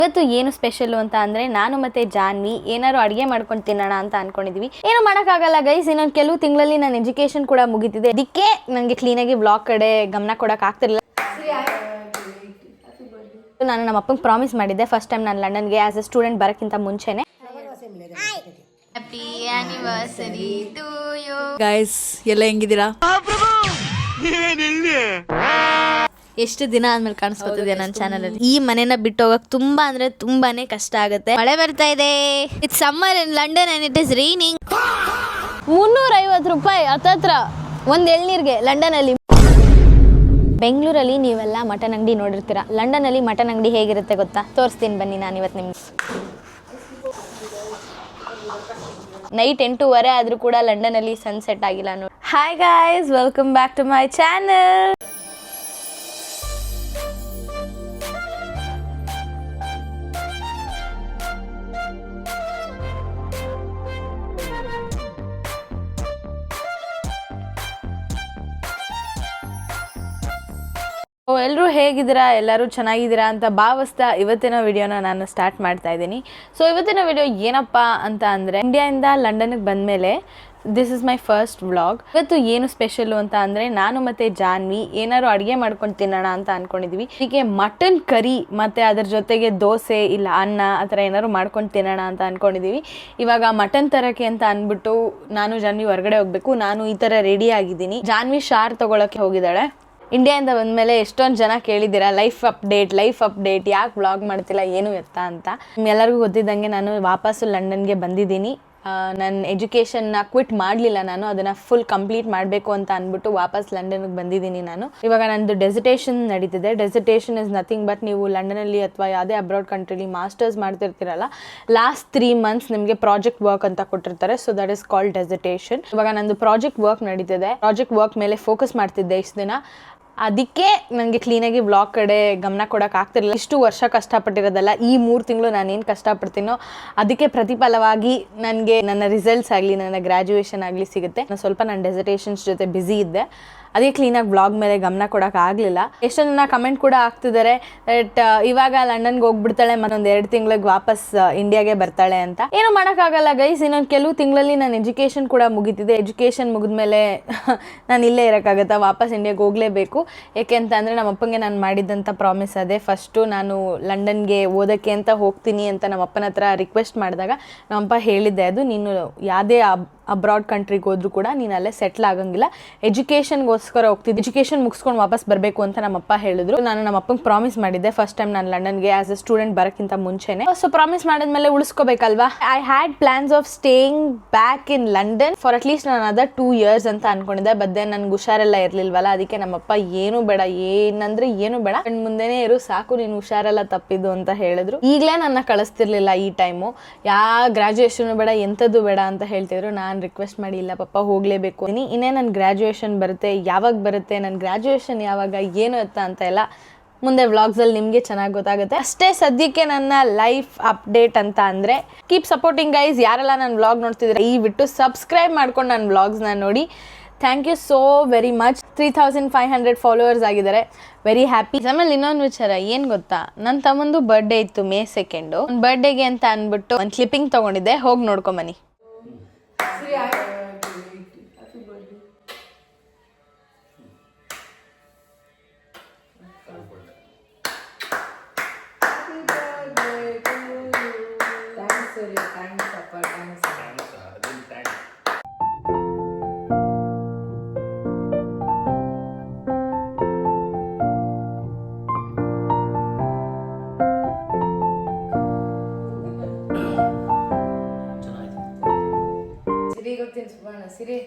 ಇವತ್ತು ಏನು ಸ್ಪೆಷಲ್ ಅಂತ ಅಂದ್ರೆ ನಾನು ಮತ್ತೆ ಜಾನ್ವಿ ಏನಾದ್ರು ಅಡಿಗೆ ಮಾಡ್ಕೊಂಡು ತಿನ್ನೋಣ ಅಂತ ಅನ್ಕೊಂಡಿದೀವಿ. ಏನು ಮಾಡೋಕ್ಕಾಗಲ್ಲ ಗೈಸ್, ಇನ್ನೊಂದು ಕೆಲವು ತಿಂಗಳಲ್ಲಿ ನನ್ನ ಎಜುಕೇಶನ್ ಕೂಡ ಮುಗಿತಿದೆ. ಅದಕ್ಕೆ ನನಗೆ ಕ್ಲೀನಾಗಿ ವ್ಲಾಗ್ ಕಡೆ ಗಮನ ಕೊಡೋಕೆ ಆಗ್ತಿರಲಿಲ್ಲ. ನಾನು ನಮ್ಮ ಅಪ್ಪಂಗೆ ಪ್ರಾಮಿಸ್ ಮಾಡಿದ್ದೆ ಫಸ್ಟ್ ಟೈಮ್ ನಾನು ಲಂಡನ್ಗೆ ಆಸ್ ಎ ಸ್ಟೂಡೆಂಟ್ ಬರೋಕ್ಕಿಂತ ಮುಂಚೆನೆ. Happy anniversary to you guys, ಎಲ್ಲ ಹೆಂಗಿದ್ದೀರಾ? ಎಷ್ಟು ದಿನ ಆದ್ಮೇಲೆ ಕಾಣಿಸ್ಕೊತಿದ್ಯಾ ನನ್ನ ಚಾನಲ್ ಅಲ್ಲಿ. ಈ ಮನೆನ ಬಿಟ್ಟು ಹೋಗಕ್ ತುಂಬಾ ಅಂದ್ರೆ ತುಂಬಾನೇ ಕಷ್ಟ ಆಗುತ್ತೆ. ಮಳೆ ಬರ್ತಾ ಇದೆ, it's summer in London and it is raining. 350 ರೂಪಾಯಿ ಹತ್ತತ್ರ ಒಂದ್ ಎಳ್ನೀರ್ಗೆ ಲಂಡನ್ ಅಲ್ಲಿ. ಬೆಂಗಳೂರಲ್ಲಿ ನೀವೆಲ್ಲ ಮಟನ್ ಅಂಗಡಿ ನೋಡಿರ್ತೀರಾ, ಲಂಡನ್ ಅಲ್ಲಿ ಮಟನ್ ಅಂಗಡಿ ಹೇಗಿರುತ್ತೆ ಗೊತ್ತಾ? ತೋರಿಸ್ತೀನಿ ಬನ್ನಿ ನಾನು ಇವತ್ತು ನಿಮ್ಗೆ. ನೈಟ್ 8:15 ಆದ್ರೂ ಕೂಡ ಲಂಡನ್ ಅಲ್ಲಿ ಸನ್ಸೆಟ್ ಆಗಿಲ್ಲ ನೋಡಿ. Hi guys, welcome back to my channel. ಎಲ್ಲರೂ ಹೇಗಿದ್ದೀರಾ? ಎಲ್ಲರೂ ಚೆನ್ನಾಗಿದ್ದೀರಾ ಅಂತ ಭಾವಿಸ್ತಾ ಇವತ್ತಿನ ವಿಡಿಯೋನ ನಾನು ಸ್ಟಾರ್ಟ್ ಮಾಡ್ತಾ ಇದ್ದೀನಿ. ಸೊ ಇವತ್ತಿನ ವಿಡಿಯೋ ಏನಪ್ಪ ಅಂತ ಅಂದರೆ, ಇಂಡಿಯಾದಿಂದ ಲಂಡನ್ಗೆ ಬಂದಮೇಲೆ this is my first vlog. ಇವತ್ತು ಏನು ಸ್ಪೆಷಲ್ಲು ಅಂತ ಅಂದರೆ, ನಾನು ಮತ್ತು ಜಾನ್ವಿ ಏನಾದ್ರು ಅಡುಗೆ ಮಾಡ್ಕೊಂಡು ತಿನ್ನೋಣ ಅಂತ ಅಂದ್ಕೊಂಡಿದ್ವಿ. ಹೀಗೆ ಮಟನ್ ಕರಿ ಮತ್ತು ಅದ್ರ ಜೊತೆಗೆ ದೋಸೆ ಇಲ್ಲ ಅನ್ನ ಆ ಥರ ಏನಾದ್ರು ಮಾಡ್ಕೊಂಡು ತಿನ್ನೋಣ ಅಂತ ಅಂದ್ಕೊಂಡಿದ್ದೀವಿ. ಇವಾಗ ಮಟನ್ ತರೋಕ್ಕೆ ಅಂತ ಅಂದ್ಬಿಟ್ಟು ನಾನು ಜಾನ್ವಿ ಹೊರಗಡೆ ಹೋಗಬೇಕು. ನಾನು ಈ ಥರ ರೆಡಿ ಆಗಿದ್ದೀನಿ. ಜಾನ್ವಿ ಶಾರ್ ತೊಗೊಳಕ್ಕೆ ಹೋಗಿದ್ದಾಳೆ. ಇಂಡಿಯಾದಿಂದ ಬಂದಮೇಲೆ ಎಷ್ಟೊಂದು ಜನ ಕೇಳಿದ್ದೀರಾ ಲೈಫ್ ಅಪ್ಡೇಟ್ ಯಾಕೆ ವ್ಲಾಗ್ ಮಾಡ್ತಿಲ್ಲ ಏನು ಎತ್ತ ಅಂತ. ಎಲ್ಲರಿಗೂ ಗೊತ್ತಿದ್ದಂಗೆ ನಾನು ವಾಪಸ್ಸು ಲಂಡನ್ಗೆ ಬಂದಿದ್ದೀನಿ. ನನ್ನ ಎಜುಕೇಷನ್ನ ಕ್ವಿಟ್ ಮಾಡಲಿಲ್ಲ, ನಾನು ಅದನ್ನು ಫುಲ್ ಕಂಪ್ಲೀಟ್ ಮಾಡಬೇಕು ಅಂತ ಅಂದ್ಬಿಟ್ಟು ವಾಪಸ್ ಲಂಡನ್ಗೆ ಬಂದಿದ್ದೀನಿ ನಾನು. ಇವಾಗ ನಂದು ಡೆಸಿಟೇಷನ್ ನಡೀತಿದೆ. ಡೆಸಿಟೇಷನ್ ಇಸ್ ನಥಿಂಗ್ ಬಟ್, ನೀವು ಲಂಡನಲ್ಲಿ ಅಥವಾ ಯಾವುದೇ ಅಬ್ರಾಡ್ ಕಂಟ್ರಿಲಿ ಮಾಸ್ಟರ್ಸ್ ಮಾಡ್ತಿರ್ತೀರಲ್ಲ, ಲಾಸ್ಟ್ 3 months ನಿಮಗೆ ಪ್ರಾಜೆಕ್ಟ್ ವರ್ಕ್ ಅಂತ ಕೊಟ್ಟಿರ್ತಾರೆ. So that is called dissertation. ಇವಾಗ ನಂದು ಪ್ರಾಜೆಕ್ಟ್ ವರ್ಕ್ ನಡೀತಿದೆ. ಪ್ರಾಜೆಕ್ಟ್ ವರ್ಕ್ ಮೇಲೆ ಫೋಕಸ್ ಮಾಡ್ತಿದ್ದೆ ಇಷ್ಟು ದಿನ. ಅದಕ್ಕೆ ನನಗೆ ಕ್ಲೀನಾಗಿ ವ್ಲಾಗ್ ಕಡೆ ಗಮನ ಕೊಡೋಕೆ ಆಗ್ತಿರಲಿಲ್ಲ. ಇಷ್ಟು ವರ್ಷ ಕಷ್ಟಪಟ್ಟಿರೋದಲ್ಲ, ಈ 3 ತಿಂಗಳು ನಾನೇನು ಕಷ್ಟಪಡ್ತೀನೋ ಅದಕ್ಕೆ ಪ್ರತಿಫಲವಾಗಿ ನನಗೆ ನನ್ನ ರಿಸಲ್ಟ್ಸ್ ಆಗಲಿ, ನನ್ನ ಗ್ರ್ಯಾಜುಯೇಷನ್ ಆಗಲಿ ಸಿಗುತ್ತೆ. ನಾನು ಸ್ವಲ್ಪ ನನ್ನ ಡೆಸಿಟೇಷನ್ಸ್ ಜೊತೆ ಬ್ಯುಸಿ ಇದ್ದೆ, ಅದಕ್ಕೆ ಕ್ಲೀನಾಗಿ ವ್ಲಾಗ್ ಮೇಲೆ ಗಮನ ಕೊಡೋಕೆ ಆಗಲಿಲ್ಲ. ಎಷ್ಟೋ ಜನ ಕಮೆಂಟ್ ಕೂಡ ಆಗ್ತಿದ್ದಾರೆ ದಟ್ ಇವಾಗ ಲಂಡನ್ಗೆ ಹೋಗ್ಬಿಡ್ತಾಳೆ, ಮತ್ತೊಂದು 2 ತಿಂಗಳಿಗೆ ವಾಪಸ್ ಇಂಡಿಯಾಗೆ ಬರ್ತಾಳೆ ಅಂತ. ಏನು ಮಾಡೋಕ್ಕಾಗಲ್ಲ ಗೈಸ್, ಇನ್ನೊಂದು ಕೆಲವು ತಿಂಗಳಲ್ಲಿ ನನ್ನ ಎಜುಕೇಷನ್ ಕೂಡ ಮುಗಿತಿದೆ. ಎಜುಕೇಷನ್ ಮುಗಿದ್ಮೇಲೆ ನಾನು ಇಲ್ಲೇ ಇರೋಕ್ಕಾಗತ್ತಾ? ವಾಪಸ್ ಇಂಡಿಯಾಗೆ ಹೋಗಲೇಬೇಕು. ಏಕೆ ಅಂತ ಅಂದರೆ, ನಮ್ಮ ಅಪ್ಪಂಗೆ ನಾನು ಮಾಡಿದ್ದಂಥ ಪ್ರಾಮಿಸ್ ಅದೇ. ಫಸ್ಟು ನಾನು ಲಂಡನ್ಗೆ ಓದೋಕ್ಕೆ ಅಂತ ಹೋಗ್ತೀನಿ ಅಂತ ನಮ್ಮ ಅಪ್ಪನ ಹತ್ರ ರಿಕ್ವೆಸ್ಟ್ ಮಾಡಿದಾಗ ನಮ್ಮಪ್ಪ ಹೇಳಿದ್ದೆ ಅದು, ನೀನು ಯಾವುದೇ ಅಬ್ರಾಡ್ ಕಂಟ್ರಿಗೆ ಹೋದ್ರೂ ಕೂಡ ನೀನು ಅಲ್ಲೇ ಸೆಟ್ಲ್ ಆಗಂಗಿಲ್ಲ, ಎಜುಕೇಷನ್ಗೋಸ್ಕರ ಹೋಗ್ತಿದ್ದೆ, ಎಜುಕೇಷನ್ ಮುಗಿಸ್ಕೊಂಡು ವಾಪಸ್ ಬರಬೇಕು ಅಂತ ನಮ್ಮಪ್ಪ ಹೇಳಿದ್ರು. ನಾನು ನಮ್ಮ ಅಪ್ಪಂಗೆ ಪ್ರಾಮಿಸ್ ಮಾಡಿದ್ದೆ ಫಸ್ಟ್ ಟೈಮ್ ನಾನು ಲಂಡನ್ಗೆ ಆಸ್ ಎ ಸ್ಟೂಡೆಂಟ್ ಬರೋಕ್ಕಿಂತ ಮುಂಚೆನೆ. ಸೊ ಪ್ರಾಮಿಸ್ ಮಾಡಿದ್ಮೇಲೆ ಉಳಿಸ್ಕೋಬೇಕಲ್ವಾ. I had plans of staying back in London for at least ನಾನು ಅದರ್ 2 years ಅಂತ ಅನ್ಕೊಂಡಿದ್ದೆ. ಬಟ್ ದೆನ್ ನನ್ಗೆ ಹುಷಾರೆಲ್ಲ ಇರಲಿಲ್ವಲ್ಲ, ಅದಕ್ಕೆ ನಮ್ಮಪ್ಪ ಏನು ಬೇಡ, ಏನು ಬೇಡ, ಮುಂದೆನೇ ಇರು ಸಾಕು, ನೀನು ಹುಷಾರೆಲ್ಲ ತಪ್ಪಿದ್ದು ಅಂತ ಹೇಳಿದ್ರು. ಈಗಲೇ ನನ್ನ ಕಳಿಸ್ತಿರ್ಲಿಲ್ಲ ಈ ಟೈಮು. ಗ್ರಾಜುಯೇಷನ್ ಬೇಡ, ಎಂಥದ್ದು ಬೇಡ ಅಂತ ಹೇಳ್ತಿದ್ರು. ನಾನು ರಿಕ್ವೆಸ್ಟ್ ಮಾಡಿ ಇಲ್ಲ ಪಪ್ಪ ಹೋಗಲೇಬೇಕು, ಇನ್ನೇ ನನ್ನ ಗ್ರ್ಯಾಜುಯೇಷನ್ ಬರುತ್ತೆ, ಯಾವಾಗ ಬರುತ್ತೆ, ನನ್ನ ಗ್ರ್ಯಾಜುಯೇಷನ್ ಯಾವಾಗ, ಏನು ಅಂತ ಎಲ್ಲ ಮುಂದೆ ವ್ಲಾಗ್ಸಲ್ಲಿ ನಿಮಗೆ ಚೆನ್ನಾಗಿ ಗೊತ್ತಾಗುತ್ತೆ. ಅಷ್ಟೇ ಸದ್ಯಕ್ಕೆ ನನ್ನ ಲೈಫ್ ಅಪ್ಡೇಟ್ ಅಂತ ಅಂದರೆ, ಕೀಪ್ ಸಪೋರ್ಟಿಂಗ್ ಗೈಸ್. ಯಾರೆಲ್ಲ ನನ್ನ ವ್ಲಾಗ್ ನೋಡ್ತಿದ್ರೆ ಈ ಬಿಟ್ಟು ಸಬ್ಸ್ಕ್ರೈಬ್ ಮಾಡ್ಕೊಂಡು ನನ್ನ ವ್ಲಾಗ್ಸ್ನ ನೋಡಿ. Thank you so very much. 3500 followers ಆಗಿದ್ದಾರೆ. Very happy. ಆಮೇಲೆ ಇನ್ನೊಂದು ವಿಚಾರ ಏನು ಗೊತ್ತಾ, ನನ್ನ ತಮ್ಮಂದು ಬರ್ಡೇ ಇತ್ತು May 2. ಬರ್ಡೇಗೆ ಅಂತ ಅಂದ್ಬಿಟ್ಟು ಒಂದು ಕ್ಲಿಪ್ಪಿಂಗ್ ತೊಗೊಂಡಿದ್ದೆ, ಹೋಗಿ ನೋಡ್ಕೊಂಬನ್ನಿ. ಸಿರಿ